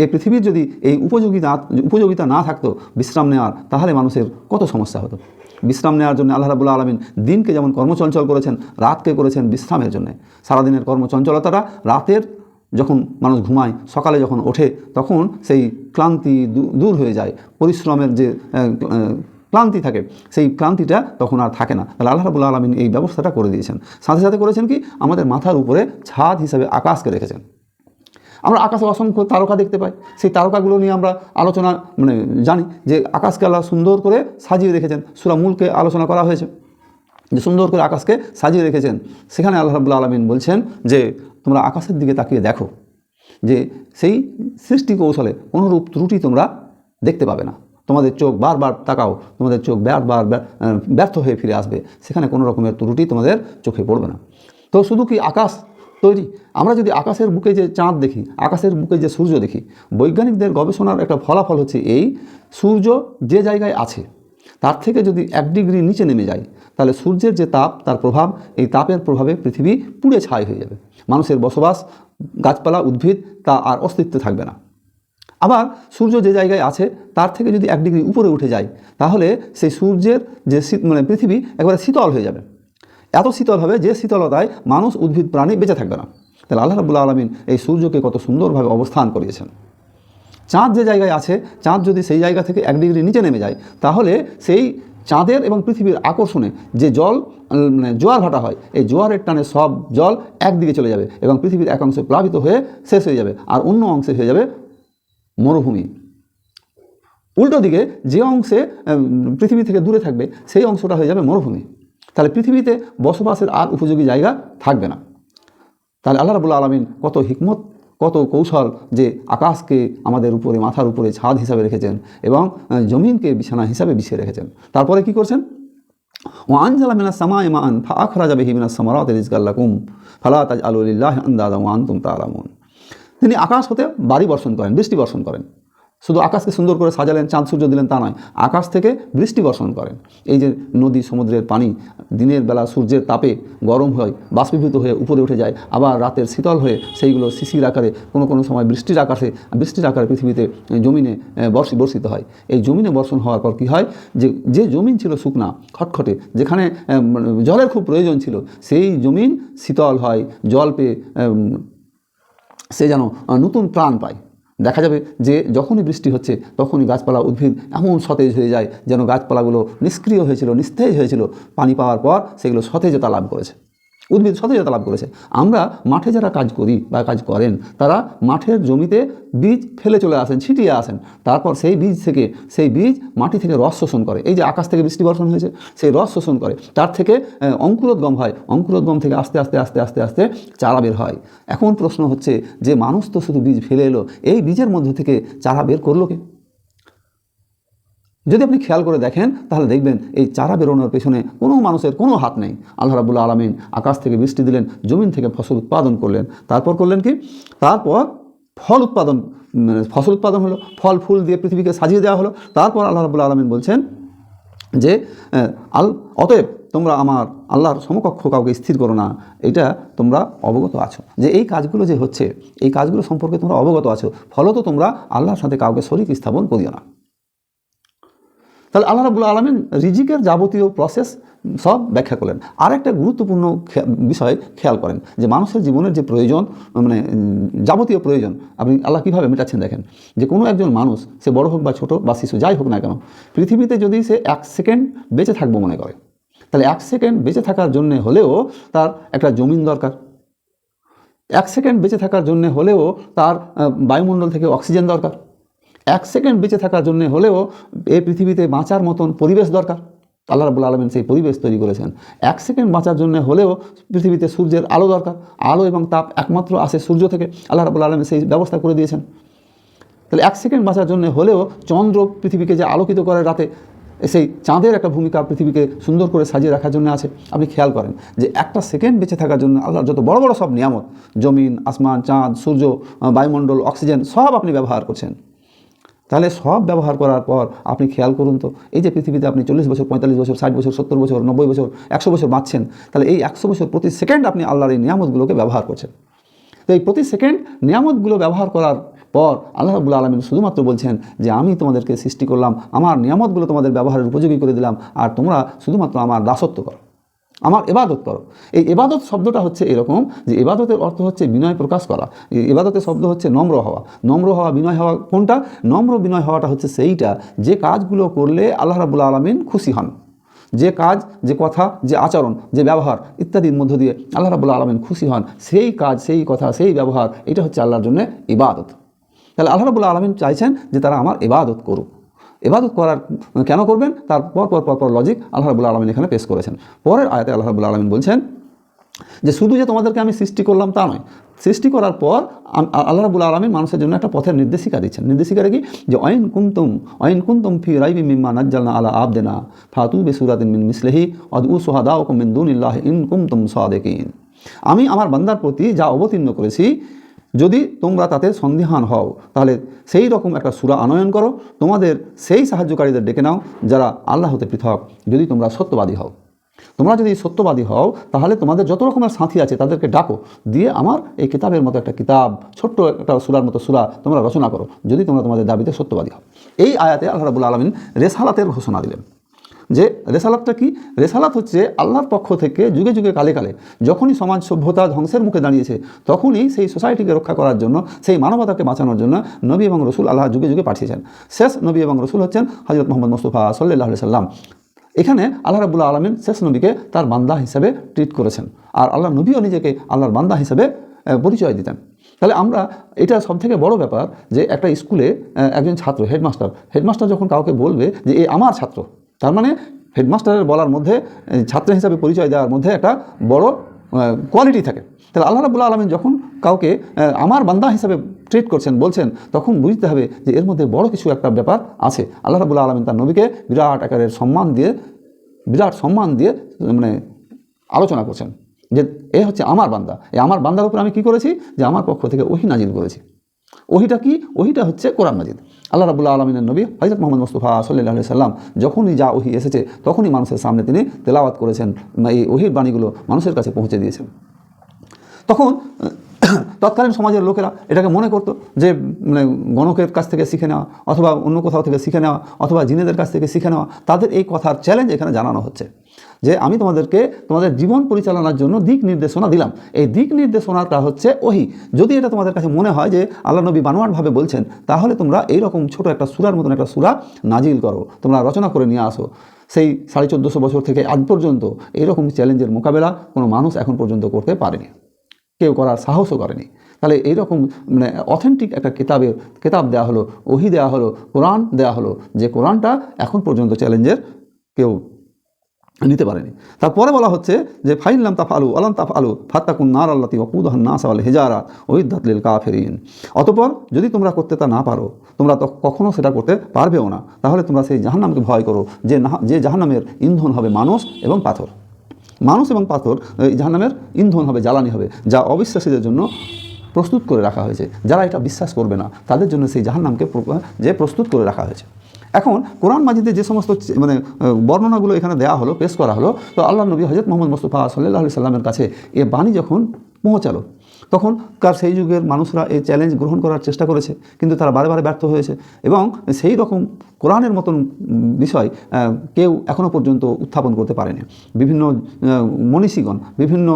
এই পৃথিবীর যদি এই উপযোগিতা না থাকতো বিশ্রাম নেওয়ার, তাহলে মানুষের কত সমস্যা হতো। বিশ্রাম নেওয়ার জন্য আল্লাহ রাব্বুল আলামিন দিনকে যেমন কর্মচঞ্চল করেছেন, রাতকে করেছেন বিশ্রামের জন্য। সারাদিনের কর্মচঞ্চলতাটা রাতের যখন মানুষ ঘুমায়, সকালে যখন ওঠে তখন সেই ক্লান্তি দূর হয়ে যায়, পরিশ্রমের যে ক্লান্তি থাকে সেই ক্লান্তিটা তখন আর থাকে না। তাহলে আল্লাহ রাব্বুল আলামিন এই ব্যবস্থাটা করে দিয়েছেন। সাথে সাথে করেছেন কি, আমাদের মাথার উপরে ছাদ হিসাবে আকাশকে রেখেছেন। আমরা আকাশে অসংখ্য তারকা দেখতে পাই, সেই তারকাগুলো নিয়ে আমরা আলোচনা জানি যে আকাশকে আল্লাহ সুন্দর করে সাজিয়ে রেখেছেন। সূরা মুলকে আলোচনা করা হয়েছে যে সুন্দর করে আকাশকে সাজিয়ে রেখেছেন। সেখানে আল্লাহ রাব্বুল আলামিন বলছেন যে তোমরা আকাশের দিকে তাকিয়ে দেখো, যে সেই সৃষ্টি কৌশলে কোনোরূপ ত্রুটি তোমরা দেখতে পাবে না। তোমাদের চোখ বারবার তাকাও, তোমাদের চোখ বারবার ব্যর্থ হয়ে ফিরে আসবে, সেখানে কোনো রকমের ত্রুটি তোমাদের চোখে পড়বে না। তো শুধু কি আকাশ তৈরি, আমরা যদি আকাশের বুকে যে চাঁদ দেখি, আকাশের বুকে যে সূর্য দেখি, বৈজ্ঞানিকদের গবেষণার একটা ফলাফল হচ্ছে এই, সূর্য যে জায়গায় আছে তার থেকে যদি 1 ডিগ্রি নিচে নেমে যায়, তাহলে সূর্যের যে তাপ, তার প্রভাব, এই তাপের প্রভাবে পৃথিবী পুড়ে ছাই হয়ে যাবে। মানুষের বসবাস, গাছপালা, উদ্ভিদ তা আর অস্তিত্বে থাকবে না। আবার সূর্য যে জায়গায় আছে তার থেকে যদি 1 ডিগ্রি উপরে উঠে যায়, তাহলে সেই সূর্যের যে পৃথিবী একবারে শীতল হয়ে যাবে। এত শীতল হবে যে শীতলতায় মানুষ, উদ্ভিদ, প্রাণী বেঁচে থাকবে না। তাহলে আল্লাহ রাব্বুল আলামিন এই সূর্যকে কত সুন্দরভাবে অবস্থান করিয়েছেন। চাঁদ যে জায়গায় আছে, চাঁদ যদি সেই জায়গা থেকে 1 ডিগ্রি নিচে নেমে যায়, তাহলে সেই চাঁদের এবং পৃথিবীর আকর্ষণে যে জল জোয়ার ভাটা হয়, এই জোয়ারের টানে সব জল একদিকে চলে যাবে এবং পৃথিবীর এক অংশে প্লাবিত হয়ে শেষ হয়ে যাবে, আর অন্য অংশে হয়ে যাবে মরুভূমি। উল্টো দিকে যে অংশে পৃথিবী থেকে দূরে থাকবে সেই অংশটা হয়ে যাবে মরুভূমি। তাহলে পৃথিবীতে বসবাসের আর উপযোগী জায়গা থাকবে না। তাহলে আল্লাহ রাব্বুল আলামিন কত হিকমত, কত কৌশল, যে আকাশকে আমাদের উপরে, মাথার উপরে ছাদ হিসাবে রেখেছেন এবং জমিনকে বিছানা হিসাবে বিছিয়ে রেখেছেন। তারপরে কি করছেন, ও আনজালা মিনাস সামাই মান ফাআখরাজা বিহি মিনাস সামারাতি রিজকাল লাকুম ফালা তাজআলু লিল্লাহি আনদাদা ওয়া আনতুম তা'লামুন। তিনি আকাশ হতে বাড়ি বর্ষণ করেন, বৃষ্টি বর্ষণ করেন। শুধু আকাশকে সুন্দর করে সাজালেন, চাঁদ সূর্য দিলেন তা নয়, আকাশ থেকে বৃষ্টি বর্ষণ করেন। এই যে নদী, সমুদ্রের পানি দিনের বেলা সূর্যের তাপে গরম হয়, বাষ্পীভূত হয়ে উপরে উঠে যায়, আবার রাতের শীতল হয়ে সেইগুলো শিশির আকারে, কোনো সময় বৃষ্টির আকারে পৃথিবীতে জমিনে বর্ষিত হয়। এই জমিনে বর্ষণ হওয়ার পর কী হয়, যে জমিন ছিল শুকনা খটখটে, যেখানে জলের খুব প্রয়োজন ছিল, সেই জমিন শীতল হয়, জল পেয়ে সে যেন নতুন প্রাণ পায়। দেখা যাবে যে যখনই বৃষ্টি হচ্ছে তখনই গাছপালা, উদ্ভিদ এমন সতেজ হয়ে যায় যেন গাছপালাগুলো নিষ্ক্রিয় হয়েছিল, নিস্তেজ হয়েছিল, পানি পাওয়ার পর সেগুলো সতেজতা লাভ করেছে, উদ্ভিদ সতেজতা লাভ করেছে। আমরা মাঠে যারা কাজ করি বা কাজ করেন, তারা মাঠের জমিতে বীজ ফেলে চলে আসেন, ছিটিয়ে আসেন, তারপর সেই বীজ মাটি থেকে রস শোষণ করে। এই যে আকাশ থেকে বৃষ্টি বর্ষণ হয়েছে, সেই রস শোষণ করে, তার থেকে অঙ্কুরোদ্গম হয়, অঙ্কুরোদ্গম থেকে আস্তে আস্তে চারা বের হয়। এখন প্রশ্ন হচ্ছে যে মানুষ তো শুধু বীজ ফেলে এলো, এই বীজের মধ্যে থেকে চারা বের করলো কে? যদি আপনি খেয়াল করে দেখেন তাহলে দেখবেন এই চারা বেরোনোর পেছনে কোনো মানুষের কোনো হাত নেই। আল্লাহ রাব্বুল আলামিন আকাশ থেকে বৃষ্টি দিলেন, জমিন থেকে ফসল উৎপাদন করলেন, তারপর করলেন কি, তারপর ফসল উৎপাদন হলো, ফল ফুল দিয়ে পৃথিবীকে সাজিয়ে দেওয়া হলো। তারপর আল্লাহ রাব্বুল আলামিন বলছেন যে অতএব তোমরা আমার আল্লাহর সমকক্ষ কাউকে স্থির করো না, এটা তোমরা অবগত আছো যে এই কাজগুলো যে হচ্ছে, এই কাজগুলো সম্পর্কে তোমরা অবগত আছো, ফলত তোমরা আল্লাহর সাথে কাউকে শরীক স্থাপন করিও না। তাহলে আল্লাহ রাব্বুল আলামিন রিজিকের যাবতীয় প্রসেস সব ব্যাখ্যা করলেন। আর একটা গুরুত্বপূর্ণ বিষয় খেয়াল করেন যে মানুষের জীবনের যে প্রয়োজন, যাবতীয় প্রয়োজন আপনি আল্লাহ কীভাবে মেটাচ্ছেন দেখেন। যে কোনো একজন মানুষ, সে বড় হোক বা ছোট বা শিশু, যাই হোক না কেন, পৃথিবীতে যদি সে 1 সেকেন্ড বেঁচে থাকবো মনে করে, তাহলে 1 সেকেন্ড বেঁচে থাকার জন্য হলেও তার একটা জমিন দরকার, 1 সেকেন্ড বেঁচে থাকার জন্য হলেও তার বায়ুমণ্ডল থেকে অক্সিজেন দরকার, 1 সেকেন্ড বেঁচে থাকার জন্য হলেও এই পৃথিবীতে বাঁচার মতন পরিবেশ দরকার। আল্লাহ রাব্বুল আলামিন সেই পরিবেশ তৈরি করেছেন। 1 সেকেন্ড বাঁচার জন্য হলেও পৃথিবীতে সূর্যের আলো দরকার, আলো এবং তাপ একমাত্র আসে সূর্য থেকে, আল্লাহ রাব্বুল আলামিন সেই ব্যবস্থা করে দিয়েছেন। তাহলে 1 সেকেন্ড বাঁচার জন্য হলেও চন্দ্র পৃথিবীকে যে আলোকিত করে রাতে, সেই চাঁদের একটা ভূমিকা পৃথিবীকে সুন্দর করে সাজিয়ে রাখার জন্য আছে। আপনি খেয়াল করেন যে 1 সেকেন্ড বেঁচে থাকার জন্য আল্লাহর যত বড় বড় সব নিয়ামত, জমিন, আসমান, চাঁদ, সূর্য, বায়ুমণ্ডল, অক্সিজেন সব আপনি ব্যবহার করছেন। তাহলে সব ব্যবহার করার পর আপনি খেয়াল করুন তো, এই যে পৃথিবীতে আপনি 40 বছর, 45 বছর, 60 বছর, 70 বছর, 90 বছর, 100 বছর বাঁচছেন, তাহলে এই 100 বছর প্রতি সেকেন্ড আপনি আল্লাহর এই নিয়ামতগুলোকে ব্যবহার করছেন। তো এই প্রতি সেকেন্ড নিয়ামতগুলো ব্যবহার করার পর আল্লাহ রাব্বুল আলামিন শুধুমাত্র বলছেন যে আমি তোমাদেরকে সৃষ্টি করলাম, আমার নিয়ামতগুলো তোমাদের ব্যবহারের উপযোগী করে দিলাম, আর তোমরা শুধুমাত্র আমার দাসত্ব করো, আমার ইবাদত করো। এই ইবাদত শব্দটা হচ্ছে এরকম যে ইবাদতের অর্থ হচ্ছে বিনয় প্রকাশ করা। এই ইবাদতের শব্দ হচ্ছে নম্র হওয়া। নম্র হওয়া, বিনয় হওয়া কোনটা? নম্র বিনয় হওয়াটা হচ্ছে সেইটা যে কাজগুলো করলে আল্লাহ রাব্বুল আলামিন খুশি হন, যে কাজ, যে কথা, যে আচরণ, যে ব্যবহার ইত্যাদির মধ্য দিয়ে আল্লাহ রাব্বুল আলামিন খুশি হন, সেই কাজ, সেই কথা, সেই ব্যবহার, এটা হচ্ছে আল্লাহর জন্য ইবাদত। তাহলে আল্লাহ রাব্বুল আলামিন চাইছেন যে তারা আমার ইবাদত করুক। ইবাদত করার কেন করবেন তার পর লজিক আল্লাহ রাব্বুল আলামিন এখানে পেশ করেছেন। পরের আয়াতে আল্লাহ রাব্বুল আলামিন বলছেন যে শুধু যে তোমাদেরকে আমি সৃষ্টি করলাম তা নয়, সৃষ্টি করার পর আল্লাহ রাব্বুল আলামিন মানুষের জন্য একটা পথের নির্দেশিকা দিচ্ছেন। নির্দেশিকাটা কি? যে অইন কুনতুম ফি রাইবিম মিম্মা নাজ্জালনা আলা আবদিনা ফাতু বিসূরাতিন মিন মিসলিহি ওয়াদউ শুহাদাআকুম মিন দুনিল্লাহি ইন কুনতুম সাদিকিন। আমি আমার বান্দার প্রতি যা অবতীর্ণ করেছি, যদি তোমরা তাতে সন্দিহান হও তাহলে সেই রকম একটা সূরা আনয়ন করো, তোমাদের সেই সাহায্যকারীদের ডেকে নাও যারা আল্লাহ হতে পৃথক, যদি তোমরা সত্যবাদী হও। তোমরা যদি সত্যবাদী হও তাহলে তোমাদের যত রকমের সাথী আছে তাদেরকে ডাকো, দিয়ে আমার এই কিতাবের মতো একটা কিতাব, ছোট্ট একটা সূরার মতো সূরা তোমরা রচনা করো, যদি তোমরা তোমাদের দাবিতে সত্যবাদী হও। এই আয়াতে আল্লাহ রাব্বুল আলামিন রেসালাতের ঘোষণা দিলেন। যে রেসালাতটা কি? রেসালাত হচ্ছে আল্লাহর পক্ষ থেকে যুগে যুগে কালে কালে যখনই সমাজ সভ্যতা ধ্বংসের মুখে দাঁড়িয়েছে, তখনই সেই সোসাইটিকে রক্ষা করার জন্য, সেই মানবতাকে বাঁচানোর জন্য নবী এবং রসুল আল্লাহ যুগে যুগে পাঠিয়েছেন। শেষ নবী এবং রসুল হচ্ছেন হযরত মুহাম্মদ মুস্তাফা সাল্লাল্লাহু আলাইহি সাল্লাম। এখানে আল্লাহ রাব্বুল আলামিন শেষ নবীকে তার বান্দা হিসেবে ট্রিট করেছেন, আর আল্লাহ নবীও নিজেকে আল্লাহর বান্দা হিসেবে পরিচয় দিতেন। তাহলে আমরা, এটা সবথেকে বড় ব্যাপার যে একটা স্কুলে একজন ছাত্র, হেডমাস্টার যখন কাউকে বলবে যে এ আমার ছাত্র, তার মানে হেডমাস্টারের বলার মধ্যে, ছাত্র হিসাবে পরিচয় দেওয়ার মধ্যে একটা বড় কোয়ালিটি থাকে। তাহলে আল্লাহ রাব্বুল আলামিন যখন কাউকে আমার বান্দা হিসাবে ট্রিট করছেন, বলছেন, তখন বুঝতে হবে যে এর মধ্যে বড় কিছু একটা ব্যাপার আছে। আল্লাহ রাব্বুল আলামিন তার নবীকে বিরাট আকারের সম্মান দিয়ে মানে আলোচনা করছেন যে এ হচ্ছে আমার বান্দা। এই আমার বান্দার উপর আমি কী করেছি? যে আমার পক্ষ থেকে ওহী নাজিল করেছি। ওহীটা কি? ওহীটা হচ্ছে কোরআন মাজিদ। আল্লাহ রাব্বুল আলামিনের নবী হযরত মুহাম্মদ মুস্তাফা সাল্লাল্লাহু আলাইহি সাল্লাম যখনই যা ওহী এসেছে তখনই মানুষের সামনে তিনি তেলাওয়াত করেছেন, এই ওহীর বাণীগুলো মানুষের কাছে পৌঁছে দিয়েছেন। তখন তৎকালীন সমাজের লোকেরা এটাকে মনে করতো যে মানে গণকের কাছ থেকে শিখে নেওয়া, অথবা অন্য কোথাও থেকে শিখে নেওয়া, অথবা জিনেদের কাছ থেকে শিখে নেওয়া। তাদের এই কথার চ্যালেঞ্জ এখানে জানানো হচ্ছে যে আমি তোমাদেরকে তোমাদের জীবন পরিচালনার জন্য দিক নির্দেশনা দিলাম। এই দিক নির্দেশনাটা হচ্ছে ওহী। যদি এটা তোমাদের কাছে মনে হয় যে আল্লাহ নবী বানোয়াটভাবে বলছেন, তাহলে তোমরা এইরকম ছোট একটা সূরার মতন একটা সূরা নাজিল করো, তোমরা রচনা করে নিয়ে আসো। সেই 1450 বছর থেকে আজ পর্যন্ত এইরকম চ্যালেঞ্জের মোকাবেলা কোনো মানুষ এখন পর্যন্ত করতে পারেনি, কেউ করার সাহসও করেনি। তাহলে এইরকম মানে অথেন্টিক একটা কিতাব দেওয়া হলো, ওহী দেওয়া হলো, কোরআন দেওয়া হলো, যে কোরআনটা এখন পর্যন্ত চ্যালেঞ্জের কেউ নিতে পারেনি। তারপরে বলা হচ্ছে যে ফাইন লাম তাফআলু আলাম তাফআলু ফাত্তাকুন নার আল্লাতি ওয়াকুদুহান নাস ওয়াল হিজারা উইদ্দাত লিল কাফিরিন। অতঃপর যদি তোমরা করতে তা না পারো, তোমরা তো কখনো সেটা করতে পারবেও না, তাহলে তোমরা সেই জাহান্নামকে ভয় করো, যে জাহান্নামের ইন্ধন হবে মানুষ এবং পাথর। মানুষ এবং পাথর জাহান্নামের ইন্ধন হবে, জ্বালানি হবে, যা অবিশ্বাসীদের জন্য প্রস্তুত করে রাখা হয়েছে। যারা এটা বিশ্বাস করবে না তাদের জন্য সেই জাহান্নামকে যে প্রস্তুত করে রাখা হয়েছে। এখন কোরআন মাজিদে যে সমস্ত মানে বর্ণনাগুলো এখানে দেওয়া হলো, পেশ করা হলো, তো আল্লাহ নবী হযরত মুহাম্মদ মুস্তাফা সাল্লাল্লাহু আলাইহি সাল্লামের কাছে এ বাণী যখন পৌঁছালো, তখনকার সেই যুগের মানুষরা এই চ্যালেঞ্জ গ্রহণ করার চেষ্টা করেছে, কিন্তু তারা বারে বারে ব্যর্থ হয়েছে। এবং সেই রকম কোরআনের মতন বিষয় কেউ এখনও পর্যন্ত উত্থাপন করতে পারেনি। বিভিন্ন মনীষীগণ, বিভিন্ন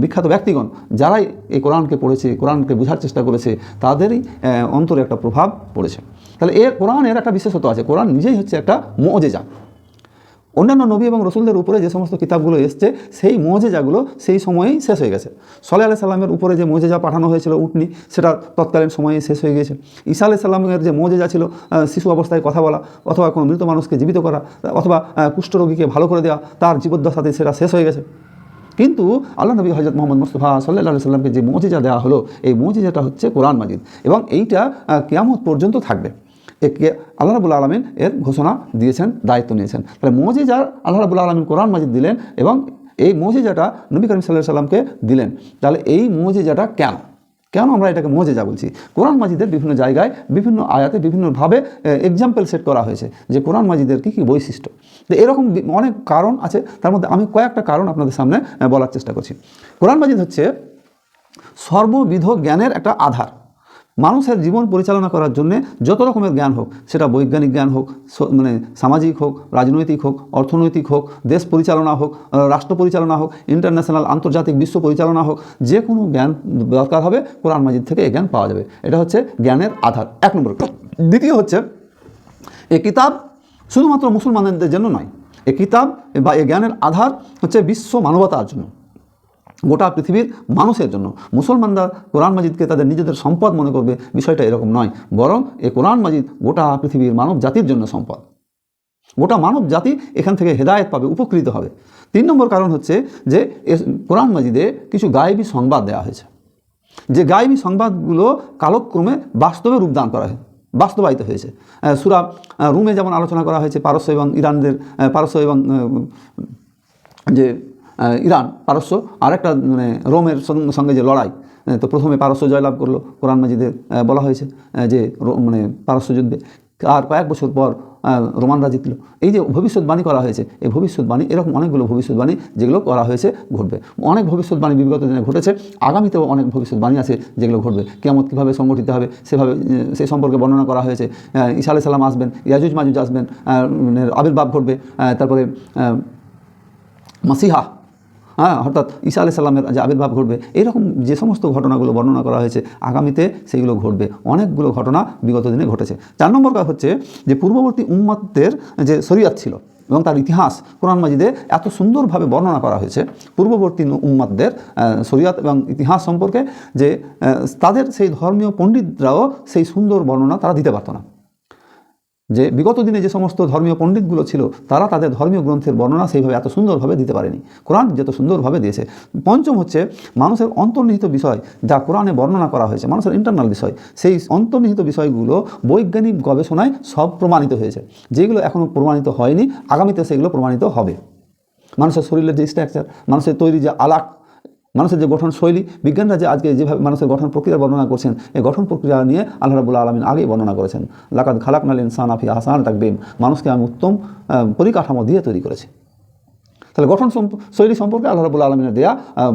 বিখ্যাত ব্যক্তিগণ যারাই এই কোরআনকে পড়েছে, কোরআনকে বোঝার চেষ্টা করেছে, তাদেরই অন্তরে একটা প্রভাব পড়েছে। তাহলে কোরআনের একটা বিশেষত্ব আছে, কোরআন নিজেই হচ্ছে একটা মুঅজিজা। অন্যান্য নবী এবং রসুলদের উপরে যে সমস্ত কিতাবগুলো এসছে, সেই মুঅজিজাগুলো সেই সময়েই শেষ হয়ে গেছে। সালেহ আলাইহিস সালামের উপরে যে মুঅজিজা পাঠানো হয়েছিল উটনি, সেটা তৎকালীন সময়ে শেষ হয়ে গিয়েছে। ঈসা আলাইহিস সালামের যে মুঅজিজা ছিল শিশু অবস্থায় কথা বলা, অথবা কোনো মৃত মানুষকে জীবিত করা, অথবা কুষ্ঠরোগীকে ভালো করে দেওয়া, তার জীবদ্দশাতে সেটা শেষ হয়ে গেছে। কিন্তু আল্লাহ নবী হযরত মুহাম্মদ মুস্তাফা সাল্লাল্লাহু আলাইহি সাল্লামকে যে মুঅজিজা দেওয়া হলো, এই মুঅজিজাটা হচ্ছে কোরআন মাজিদ, এবং এইটা কিয়ামত পর্যন্ত থাকবে। একে আল্লাহ রাব্বুল আলামিন এর ঘোষণা দিয়েছেন, দায়িত্ব নিয়েছেন। তাহলে মুঅজিজা আল্লাহ রাব্বুল আলামিন কোরআন মাজিদ দিলেন, এবং এই মুঅজিজাটা নবী করিম সাল্লাল্লাহু আলাইহি সাল্লামকে দিলেন। তাহলে এই মুঅজিজাটা কেন আমরা এটাকে মুঅজিজা বলছি? কোরআন মাজিদের বিভিন্ন জায়গায়, বিভিন্ন আয়াতে বিভিন্নভাবে এক্সাম্পল সেট করা হয়েছে যে কোরআন মাজিদের কী কী বৈশিষ্ট্য। তো এরকম অনেক কারণ আছে, তার মধ্যে আমি কয়েকটা কারণ আপনাদের সামনে বলার চেষ্টা করছি। কোরআন মাজিদ হচ্ছে সর্ববিধ জ্ঞানের একটা আধার। মানুষের জীবন পরিচালনা করার জন্য যত রকমের জ্ঞান হোক, সেটা বৈজ্ঞানিক জ্ঞান হোক, মানে সামাজিক হোক, রাজনৈতিক হোক, অর্থনৈতিক হোক, দেশ পরিচালনা হোক, রাষ্ট্র পরিচালনা হোক, ইন্টারন্যাশনাল আন্তর্জাতিক বিশ্ব পরিচালনা হোক, যে কোনো জ্ঞান দরকার হবে কোরআন মাজিদ থেকে এই জ্ঞান পাওয়া যাবে। এটা হচ্ছে জ্ঞানের আধার, 1 নম্বর। দ্বিতীয় হচ্ছে এই কিতাব শুধুমাত্র মুসলমানদের জন্য নয়, এই কিতাব বা এই জ্ঞানের আধার হচ্ছে বিশ্ব মানবতার জন্য, গোটা পৃথিবীর মানুষের জন্য। মুসলমানরা কোরআন মাজিদকে তাদের নিজেদের সম্পদ মনে করবে, বিষয়টা এরকম নয়, বরং এই কোরআন মাজিদ গোটা পৃথিবীর মানব জাতির জন্য সম্পদ। গোটা মানব জাতি এখান থেকে হেদায়েত পাবে, উপকৃত হবে। 3 নম্বর কারণ হচ্ছে যে কোরআন মাজিদে কিছু গায়েবী সংবাদ দেওয়া হয়েছে, যে গায়েবী সংবাদগুলো কালক্রমে বাস্তবে রূপদান করা হয়, বাস্তবায়িত হয়েছে। সূরা রুমে যেমন আলোচনা করা হয়েছে পারস্য এবং ইরানদের, পারস্য এবং যে ইরান পারস্য, আরেকটা মানে রোমের সঙ্গে যে লড়াই, তো প্রথমে পারস্য জয়লাভ করলো, কোরআন মাজিদে বলা হয়েছে যে মানে পারস্য যুদ্ধে, আর কয়েক বছর পর রোমানরা জিতলো। এই যে ভবিষ্যৎবাণী করা হয়েছে, এই ভবিষ্যৎবাণী এরকম অনেকগুলো ভবিষ্যৎবাণী যেগুলো করা হয়েছে ঘটবে। অনেক ভবিষ্যৎবাণী বিগত দিনে ঘটেছে, আগামীতেও অনেক ভবিষ্যৎবাণী আছে যেগুলো ঘটবে। কিয়ামত কীভাবে সংগঠিত হবে সেভাবে সে সম্পর্কে বর্ণনা করা হয়েছে। ঈসা আলাইহিস সালাম আসবেন, ইয়াজুজ মাজুজ আসবেন, আবির্ভাব ঘটবে, তারপরে মাসিহা, অর্থাৎ ঈসা আলাইহিস সালামের যে আবির্ভাব ঘটবে, এইরকম যে সমস্ত ঘটনাগুলো বর্ণনা করা হয়েছে আগামীতে সেগুলো ঘটবে। অনেকগুলো ঘটনা বিগত দিনে ঘটেছে। 4 নম্বর কাজ হচ্ছে যে পূর্ববর্তী উম্মতদের যে শরীয়ত ছিল এবং তার ইতিহাস কোরআন মাজিদে এত সুন্দরভাবে বর্ণনা করা হয়েছে, পূর্ববর্তী উম্মতদের শরীয়ত এবং ইতিহাস সম্পর্কে, যে তাদের সেই ধর্মীয় পণ্ডিতরাও সেই সুন্দর বর্ণনা তারা দিতে পারত না। যে বিগত দিনে যে সমস্ত ধর্মীয় পণ্ডিতগুলো ছিল তারা তাদের ধর্মীয় গ্রন্থের বর্ণনা সেইভাবে এত সুন্দরভাবে দিতে পারেনি, কোরআন যত সুন্দরভাবে দিয়েছে। 5ম হচ্ছে মানুষের অন্তর্নিহিত বিষয় যা কোরআনে বর্ণনা করা হয়েছে, মানুষের ইন্টারনাল বিষয়, সেই অন্তর্নিহিত বিষয়গুলো বৈজ্ঞানিক গবেষণায় সব প্রমাণিত হয়েছে। যেগুলো এখনও প্রমাণিত হয়নি, আগামীতে সেগুলো প্রমাণিত হবে। মানুষের শরীরের যে স্ট্রাকচার, মানুষের তৈরি যে আলাক, মানুষের যে গঠন শৈলী, বিজ্ঞানরা যে আজকে যেভাবে মানুষের গঠন প্রক্রিয়া বর্ণনা করছেন, এই গঠন প্রক্রিয়া নিয়ে আল্লাহ রাব্বুল আলামিন আগেই বর্ণনা করেছেন। লাকাদ খালাকনাল ইনসানা ফি আহসানি তাকবীম, মানুষকে আমি উত্তম পরিকাঠামো দিয়ে তৈরি করেছি। তাহলে গঠন শৈলী সম্পর্কে আল্লাহ রাব্বুল আলামিনের দেয়া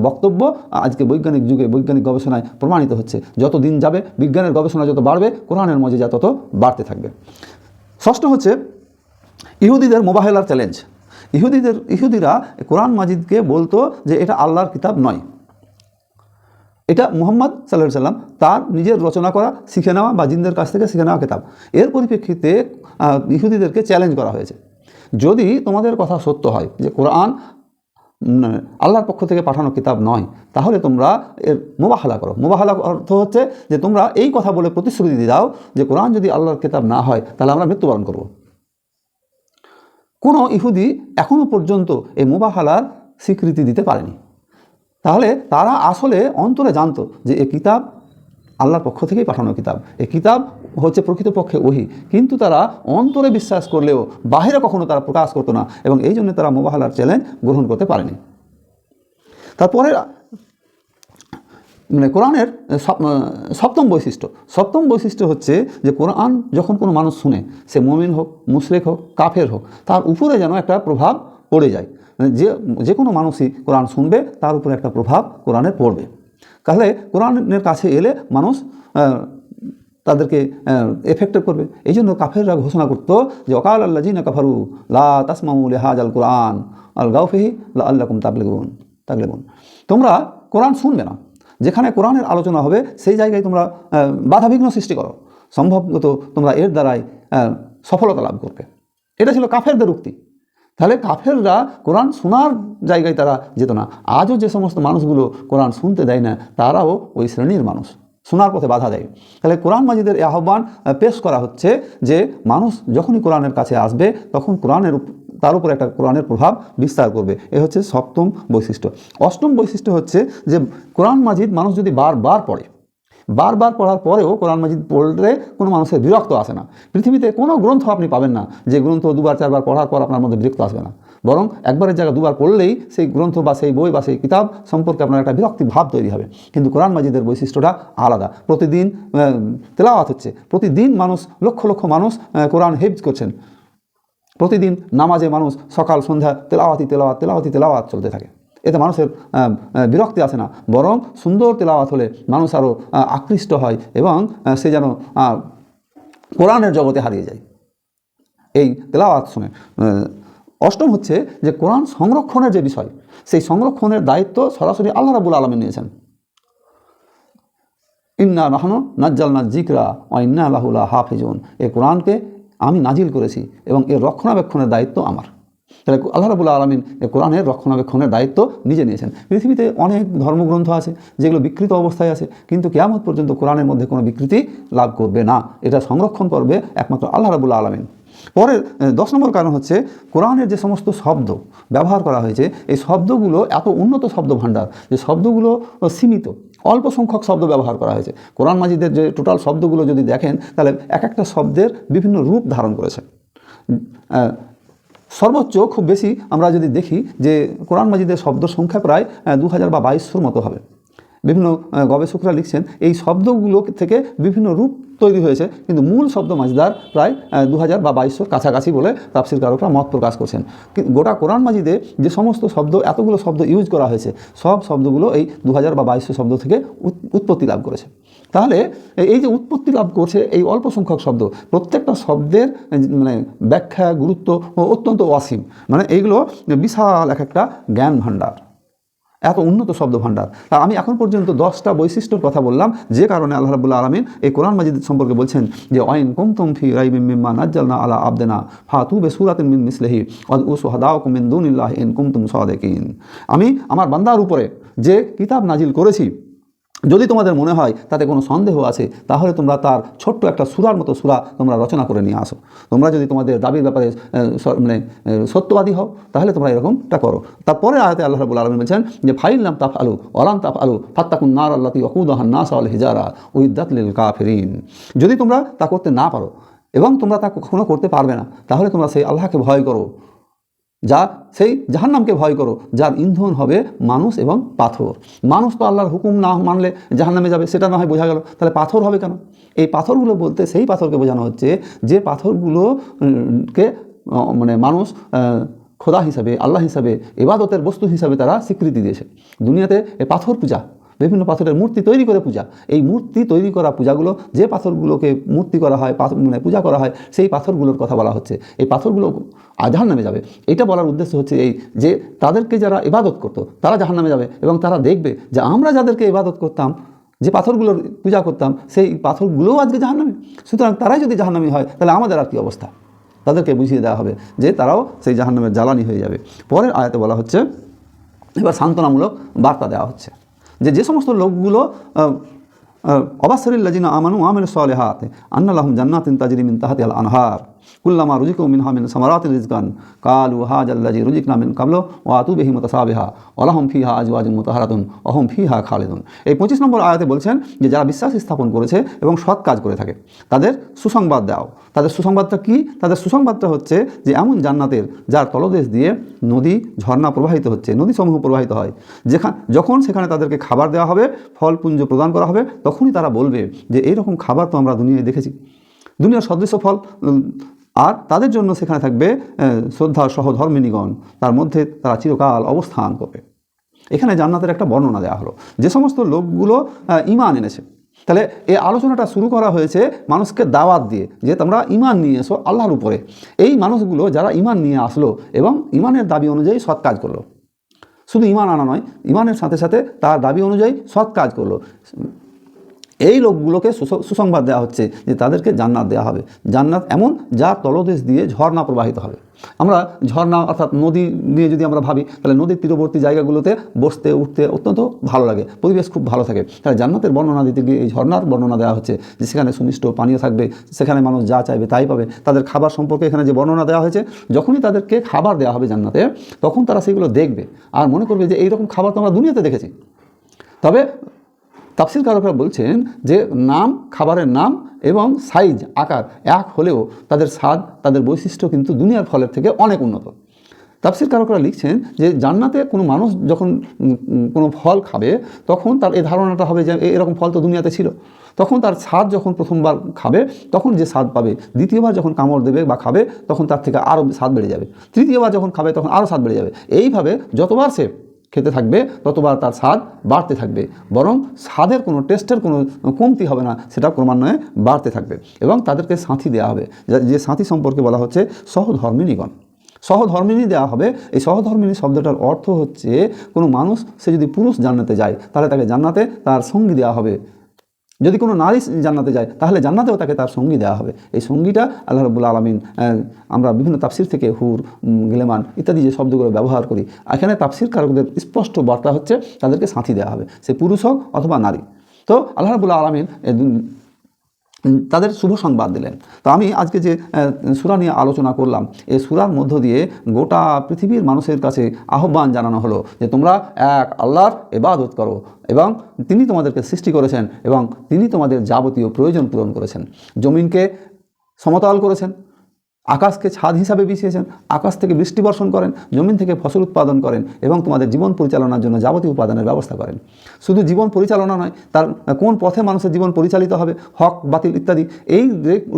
বক্তব্য আজকে বৈজ্ঞানিক যুগে বৈজ্ঞানিক গবেষণায় প্রমাণিত হচ্ছে। যত দিন যাবে বিজ্ঞানের গবেষণা যত বাড়বে, কোরআনের মর্যাদা তত বাড়তে থাকবে। 6 হচ্ছে ইহুদিদের মোবাহেলার চ্যালেঞ্জ। ইহুদিরা কোরআন মাজিদকে বলতো যে এটা আল্লাহর কিতাব নয়, এটা মুহাম্মদ সাল্লাল্লাহু আলাইহি সাল্লাম তার নিজের রচনা করা, শিখে নেওয়া বা জিনদের কাছ থেকে শিখে নেওয়া কিতাব। এর পরিপ্রেক্ষিতে ইহুদিদেরকে চ্যালেঞ্জ করা হয়েছে, যদি তোমাদের কথা সত্য হয় যে কোরআন আল্লাহর পক্ষ থেকে পাঠানো কিতাব নয়, তাহলে তোমরা এর মোবাহালা করো। মোবাহালা অর্থ হচ্ছে যে তোমরা এই কথা বলে প্রতিশ্রুতি দাও যে কোরআন যদি আল্লাহর কিতাব না হয় তাহলে আমরা মৃত্যুবরণ করব। কোনো ইহুদি এখনও পর্যন্ত এই মুবাহালার স্বীকৃতি দিতে পারেনি। তাহলে তারা আসলে অন্তরে জানতো যে এই কিতাব আল্লাহর পক্ষ থেকেই পাঠানো কিতাব, এই কিতাব হচ্ছে প্রকৃতপক্ষে ওহী, কিন্তু তারা অন্তরে বিশ্বাস করলেও বাহিরে কখনো তারা প্রকাশ করতো না, এবং এই জন্য তারা মুবাহালার চ্যালেঞ্জ গ্রহণ করতে পারেনি। তারপরে মানে কোরআনের 7ম বৈশিষ্ট্য হচ্ছে যে কোরআন যখন কোনো মানুষ শুনে, সে মুমিন হোক, মুশরিক হোক, কাফের হোক, তার উপরে যেন একটা প্রভাব পড়ে যায়। যে কোনো মানুষই কোরআন শুনবে তার উপরে একটা প্রভাব কোরআনের পড়বে। তাহলে কোরআনের কাছে এলে মানুষ তাদেরকে এফেক্টেড করবে। এই জন্য কাফেররা ঘোষণা করতো যে ওয়াকাল আল্লাযিনা কাফারু লা তাসমাউ লিহাযাল কুরআন আলগাউ ফিহি লাআল্লাকুম তাগলিবুন, তোমরা কোরআন শুনবে না, যেখানে কোরআনের আলোচনা হবে সেই জায়গায় তোমরা বাধাবিঘ্ন সৃষ্টি করো, সম্ভবত তোমরা এর দ্বারাই সফলতা লাভ করবে। এটা ছিল কাফেরদের উক্তি। তাহলে কাফেররা কোরআন শোনার জায়গায় তারা যেত না। আজও যে সমস্ত মানুষগুলো কোরআন শুনতে দেয় না, তারাও ওই শ্রেণীর মানুষ, শোনার পথে বাধা দেয়। তাহলে কোরআন মাজিদের এই আহ্বান পেশ করা হচ্ছে যে মানুষ যখনই কোরআনের কাছে আসবে তখন তার উপর একটা কোরআনের প্রভাব বিস্তার করবে। এ হচ্ছে 7ম বৈশিষ্ট্য। 8ম বৈশিষ্ট্য হচ্ছে যে কোরআন মাজিদ মানুষ যদি বারবার পড়ার পরেও কোরআন মাজিদ পড়লে কোনো মানুষের বিরক্ত আসে না। পৃথিবীতে কোনো গ্রন্থ আপনি পাবেন না যে গ্রন্থ 2-4বার পড়ার পর আপনার মধ্যে বিরক্ত আসবে না, বরং একবারের জায়গায় 2বার পড়লেই সেই গ্রন্থ বা সেই বই বা সেই কিতাব সম্পর্কে আপনার একটা বিরক্তি ভাব তৈরি হবে। কিন্তু কোরআন মাজিদের বৈশিষ্ট্যটা আলাদা। প্রতিদিন তেলাওয়াত হচ্ছে, প্রতিদিন মানুষ লক্ষ লক্ষ মানুষ কোরআন হিফজ করছেন, প্রতিদিন নামাজে মানুষ সকাল সন্ধ্যা তেলাওয়াত চলতে থাকে। এতে মানুষের বিরক্তি আসে না, বরং সুন্দর তেলাওয়াত হলে মানুষ আরও আকৃষ্ট হয় এবং সে যেন কোরআনের জগতে হারিয়ে যায় এই তেলাওয়াত শুনে। অষ্টম হচ্ছে যে কোরআন সংরক্ষণের যে বিষয়, সেই সংরক্ষণের দায়িত্ব সরাসরি আল্লাহ রাব্বুল আলামিন নিয়েছেন। ইন্না নাহনু নাজ্জালনা যিকরা ওয়া ইন্না লাহু লাহাফিজুন, এই কোরআনকে আমি নাজিল করেছি এবং এর রক্ষণাবেক্ষণের দায়িত্ব আমার। তাহলে আল্লাহ রাব্বুল আলামিন এই কোরআনের রক্ষণাবেক্ষণের দায়িত্ব নিজে নিয়েছেন। পৃথিবীতে অনেক ধর্মগ্রন্থ আছে যেগুলো বিকৃত অবস্থায় আছে, কিন্তু কিয়ামত পর্যন্ত কোরআনের মধ্যে কোনো বিকৃতি লাভ করবে না, এটা সংরক্ষণ করবে একমাত্র আল্লাহ রাব্বুল আলামিন। পরের 10 নম্বর কারণ হচ্ছে কোরআনের যে সমস্ত শব্দ ব্যবহার করা হয়েছে, এই শব্দগুলো এত উন্নত শব্দ ভাণ্ডার যে শব্দগুলো সীমিত, অল্প সংখ্যক শব্দ ব্যবহার করা হয়েছে। কোরআন মাজিদের যে টোটাল শব্দগুলো যদি দেখেন, তাহলে এক একটা শব্দের বিভিন্ন রূপ ধারণ করেছে। সর্বোচ্চ খুব বেশি আমরা যদি দেখি যে কোরআন মাজিদের শব্দ সংখ্যা প্রায় 2000 বা 2200 মতো হবে। বিভিন্ন গবেষকরা লিখছেন এই শব্দগুলো থেকে বিভিন্ন রূপ তৈরি হয়েছে, কিন্তু মূল শব্দ মাজিদার প্রায় 2000 বা 2200 কাছাকাছি বলে তাফসীরকারকরা মত প্রকাশ করছেন। গোটা কোরআন মাজিদে যে সমস্ত শব্দ, এতগুলো শব্দ ইউজ করা হয়েছে, সব শব্দগুলো এই 2000 বা 2200 শব্দ থেকে উৎপত্তি লাভ করেছে। তাহলে এই যে উৎপত্তি লাভ করছে এই অল্প সংখ্যক শব্দ, প্রত্যেকটা শব্দের মানে ব্যাখ্যা গুরুত্ব অত্যন্ত অসীম, মানে এইগুলো বিশাল এক একটা জ্ঞান ভাণ্ডার, এত উন্নত শব্দ ভাণ্ডার। আমি এখন পর্যন্ত 10টা বৈশিষ্ট্যর কথা বললাম, যে কারণে আল্লাহ রাব্বুল আলামিন এই কোরআন মাজিদ সম্পর্কে বলছেন যে ওয়াইন কুনতুম ফি রাইবিম মিম্মা নাজ্জালনা আলা আবদিনা ফাতু বিসূরাতিন মিন মিসলিহি ওয়াদউ শুহাদাকুম মিন দুনিল্লাহি ইন কুনতুম সাদিকিন। আমি আমার বান্দার উপরে যে কিতাব নাজিল করেছি, যদি তোমাদের মনে হয় তাতে কোনো সন্দেহ আছে, তাহলে তোমরা তার ছোট্ট একটা সূরার মতো সূরা তোমরা রচনা করে নিয়ে আসো। তোমরা যদি তোমাদের দাবির ব্যাপারে মানে সত্যবাদী হও, তাহলে তোমরা এরকমটা করো। তারপরে আয়াতে আল্লাহ রাব্বুল আলামিন বলছেন যে ফাইলাম তাফআলু ওয়ালাম তাফআলু ফাত্তাকুন নার আল্লাতী ওয়াকুদুহা আন-নাস ওয়াল হিজারা উইদ্দাত লিল কাফিরিন। যদি তোমরা তা করতে না পারো এবং তোমরা তা কখনো করতে পারবে না, তাহলে তোমরা সেই আল্লাহকে ভয় করো, যা সেই জাহান্নামকে ভয় করো, যার ইন্ধন হবে মানুষ এবং পাথর। মানুষ তো আল্লাহর হুকুম না মানলে জাহান্নামে যাবে, সেটা না হয় বোঝা গেল, তাহলে পাথর হবে কেন? এই পাথরগুলো বলতে সেই পাথরকে বোঝানো হচ্ছে যে পাথরগুলোকে মানে মানুষ খোদা হিসাবে, আল্লাহ হিসাবে, ইবাদতের বস্তু হিসাবে তারা স্বীকৃতি দিয়েছে। দুনিয়াতে এই পাথর পূজা, বিভিন্ন পাথরের মূর্তি তৈরি করে পূজা, এই মূর্তি তৈরি করা পূজাগুলো, যে পাথরগুলোকে মূর্তি করা হয়, মানে পূজা করা হয়, সেই পাথরগুলোর কথা বলা হচ্ছে। এই পাথরগুলো জাহান্নামে যাবে। এটা বলার উদ্দেশ্য হচ্ছে এই যে তাদেরকে যারা ইবাদত করতো তারা জাহান্নামে যাবে, এবং তারা দেখবে যে আমরা যাদেরকে ইবাদত করতাম, যে পাথরগুলোর পূজা করতাম, সেই পাথরগুলোও আজকে জাহান্নামে। সুতরাং তারাই যদি জাহান্নামী হয়, তাহলে আমাদের আর কী অবস্থা? তাদেরকে বুঝিয়ে দেওয়া হবে যে তারাও সেই জাহান্নামের জ্বালানি হয়ে যাবে। পরের আয়াতে বলা হচ্ছে, এবার সান্ত্বনামূলক বার্তা দেওয়া হচ্ছে যে সমস্ত লোকগুলো অবাসরিল্লাযিনা আমানু ওয়া আমিলুস সালিহাতি আন্না লাহুম জান্নাতিন তাজরি মিন তাহতিহাল আনহার কুল্লামা রুজিকু মিনহা মিন সামারাতির রিজকান কালু হাযাল্লাযী রুজিকনা মিন কাবলু ওয়া আতু বিহি মুতাসাবিহা ওয়া লাহুম ফিহা আজওয়াজুন মুতাহহারাতুন ওয়া হুম ফিহা খালিদুন। এই 25 নম্বর আয়াতে বলছেন যে যারা বিশ্বাস স্থাপন করেছে এবং সৎ কাজ করে থাকে তাদের সুসংবাদ দাও। তাদের সুসংবাদটা কি? তাদের সুসংবাদটা হচ্ছে যে এমন জান্নাতের যার তলদেশ দিয়ে নদী, ঝর্ণা প্রবাহিত হচ্ছে, নদীসমূহ প্রবাহিত হয়, যখন সেখানে তাদেরকে খাবার দেওয়া হবে, ফলপুঞ্জ প্রদান করা হবে, তখনই তারা বলবে যে এইরকম খাবার তো আমরা দুনিয়ায় দেখেছি, দুনিয়ার সদৃশ্য ফল। আর তাদের জন্য সেখানে থাকবে শ্রদ্ধা সহধর্মিণীগণ, তার মধ্যে তারা চিরকাল অবস্থান করবে। এখানে জান্নাতের একটা বর্ণনা দেওয়া হলো যে সমস্ত লোকগুলো ঈমান এনেছে। তাহলে এই আলোচনাটা শুরু করা হয়েছে মানুষকে দাওয়াত দিয়ে, যে তোমরা ঈমান নিয়ে এসো আল্লাহর উপরে। এই মানুষগুলো যারা ঈমান নিয়ে আসলো এবং ঈমানের দাবি অনুযায়ী সৎ কাজ করলো, শুধু ঈমান আনা নয়, ঈমানের সাথে সাথে তার দাবি অনুযায়ী সৎ কাজ করলো, এই লোকগুলোকে সুসংবাদ দেওয়া হচ্ছে যে তাদেরকে জান্নাত দেওয়া হবে। জান্নাত এমন যার তলদেশ দিয়ে ঝর্ণা প্রবাহিত হবে। আমরা ঝর্ণা অর্থাৎ নদী নিয়ে যদি আমরা ভাবি, তাহলে নদীর তীরবর্তী জায়গাগুলোতে বসতে উঠতে অত্যন্ত ভালো লাগে, পরিবেশ খুব ভালো থাকে। তাহলে জান্নাতের বর্ণনা দিতে গিয়ে এই ঝর্ণার বর্ণনা দেওয়া হচ্ছে যে সেখানে সুমিষ্ট পানীয় থাকবে, সেখানে মানুষ যা চাইবে তাই পাবে। তাদের খাবার সম্পর্কে এখানে যে বর্ণনা দেওয়া হয়েছে, যখনই তাদেরকে খাবার দেওয়া হবে জান্নাতে, তখন তারা সেগুলো দেখবে আর মনে করবে যে এইরকম খাবার তো আমরা দুনিয়াতে দেখেছি। তবে তাফসীরকারকরা বলছেন যে নাম, খাবারের নাম এবং সাইজ, আকার এক হলেও তাদের স্বাদ, তাদের বৈশিষ্ট্য কিন্তু দুনিয়ার ফলের থেকে অনেক উন্নত। তাফসীরকারকরা লিখছেন যে জান্নাতে কোনো মানুষ যখন কোনো ফল খাবে, তখন তার এই ধারণাটা হবে যে এরকম ফল তো দুনিয়াতে ছিল। তখন তার স্বাদ যখন প্রথমবার খাবে তখন যে স্বাদ পাবে, দ্বিতীয়বার যখন কামড় দেবে বা খাবে তখন তার থেকে আরও স্বাদ বেড়ে যাবে, তৃতীয়বার যখন খাবে তখন আরও স্বাদ বেড়ে যাবে। এইভাবে যতবার সে খেতে থাকবে ততবার তার স্বাদ বাড়তে থাকবে, বরং স্বাদের কোনো টেস্টের কোনো কমতি হবে না, সেটা ক্রমান্বয়ে বাড়তে থাকবে। এবং তাদেরকে সাথী দেওয়া হবে, যে সাথী সম্পর্কে বলা হচ্ছে সহধর্মিণীগণ। সহধর্মিণী দেওয়া হবে। এই সহধর্মিণী শব্দটার অর্থ হচ্ছে কোনো মানুষ সে যদি পুরুষ জান্নাতে যায় তাহলে তাকে জান্নাতে তার সঙ্গী দেওয়া হবে, যদি কোনো নারী জান্নাতে যায় তাহলে জান্নাতেও তাকে তার সঙ্গী দেওয়া হবে। এই সঙ্গীটা আল্লাহ রাব্বুল আলামিন, আমরা বিভিন্ন তাফসির থেকে হুর, গিলেমান ইত্যাদি যে শব্দগুলো ব্যবহার করি, এখানে তাফসির কারকদের স্পষ্ট বার্তা হচ্ছে তাদেরকে সাথী দেওয়া হবে, সে পুরুষ হোক অথবা নারী। তো আল্লাহ রাব্বুল আলামিন তাদের শুভ সংবাদ দিলেন। তো আমি আজকে যে সূরা নিয়ে আলোচনা করলাম, এই সূরার মধ্য দিয়ে গোটা পৃথিবীর মানুষের কাছে আহ্বান জানানো হলো যে তোমরা এক আল্লাহর ইবাদত করো, এবং তিনি তোমাদেরকে সৃষ্টি করেছেন এবং তিনি তোমাদের যাবতীয় প্রয়োজন পূরণ করেছেন। জমিনকে সমতল করেছেন, আকাশকে ছাদ হিসাবে বিছিয়েছেন, আকাশ থেকে বৃষ্টি বর্ষণ করেন, জমিন থেকে ফসল উৎপাদন করেন এবং তোমাদের জীবন পরিচালনার জন্য যাবতীয় উপাদানের ব্যবস্থা করেন। শুধু জীবন পরিচালনা নয়, তার কোন পথে মানুষের জীবন পরিচালিত হবে, হক বাতিল ইত্যাদি, এই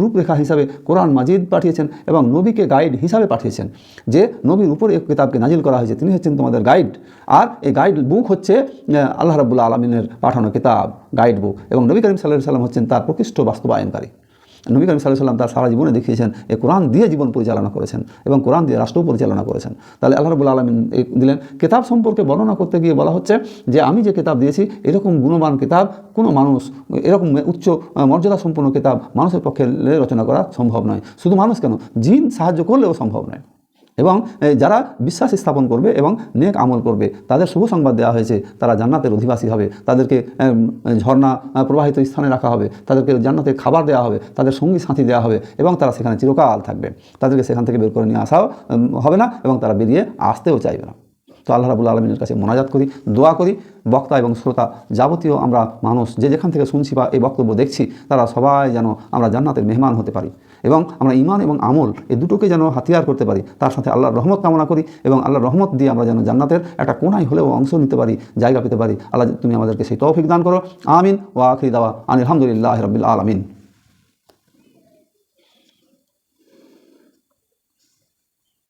রূপরেখা হিসাবে কোরআন মাজিদ পাঠিয়েছেন এবং নবীকে গাইড হিসাবে পাঠিয়েছেন। যে নবীর উপরে এক কিতাবকে নাজিল করা হয়েছে, তিনি হচ্ছেন তোমাদের গাইড। আর এই গাইড বুক হচ্ছে আল্লাহ রাব্বুল আলামিনের পাঠানো কিতাব, গাইড বুক, এবং নবী করিম সাল্লাল্লাহু আলাইহি ওয়াসাল্লাম হচ্ছেন তার প্রকৃষ্ট বাস্তবায়নকারী। নবী করিম সাল্লাল্লাহু আলাইহি ওয়াসাল্লাম তার সারা জীবনে দেখিয়েছেন এই কোরআন দিয়ে জীবন পরিচালনা করেছেন এবং কোরআন দিয়ে রাষ্ট্র পরিচালনা করেছেন। তাহলে আল্লাহ রাব্বুল আলামিন দিলেন। কিতাব সম্পর্কে বর্ণনা করতে গিয়ে বলা হচ্ছে যে আমি যে কিতাব দিয়েছি এরকম গুণবান কিতাব কোনো মানুষ, এরকম উচ্চ মর্যাদা সম্পন্ন কিতাব মানুষের পক্ষে রচনা করা সম্ভব নয়। শুধু মানুষ কেন, জিন সাহায্য করলেও সম্ভব নয়। এবং যারা বিশ্বাস স্থাপন করবে এবং নেক আমল করবে তাদের শুভ সংবাদ দেওয়া হয়েছে, তারা জান্নাতের অধিবাসী হবে, তাদেরকে ঝর্ণা প্রবাহিত স্থানে রাখা হবে, তাদেরকে জান্নাতের খাবার দেওয়া হবে, তাদের সঙ্গী সাথী দেওয়া হবে এবং তারা সেখানে চিরকাল থাকবে। তাদেরকে সেখান থেকে বের করে নিয়ে আসাও হবে না এবং তারা বেরিয়ে আসতেও চাইবে না। তো আল্লাহ রাব্বুল আলামিনের কাছে মোনাজাত করি, দোয়া করি, বক্তা এবং শ্রোতা যাবতীয় আমরা মানুষ যে যেখান থেকে শুনছি বা এই বক্তব্য দেখছি, তারা সবাই যেন আমরা জান্নাতের মেহমান হতে পারি এবং আমরা ঈমান এবং আমল এই দুটোকে যেন হাতিয়ার করতে পারি। তার সাথে আল্লাহর রহমত কামনা করি এবং আল্লাহর রহমত দিয়ে আমরা যেন জান্নাতের একটা কোনায় হলেও অংশ নিতে পারি, জায়গা পেতে পারি। আল্লাহ তুমি আমাদেরকে সেই তৌফিক দান করো। আমিন। ওয়া আখিরি দাওয়া আনিল হামদুলিল্লাহি রাব্বিল আলামিন।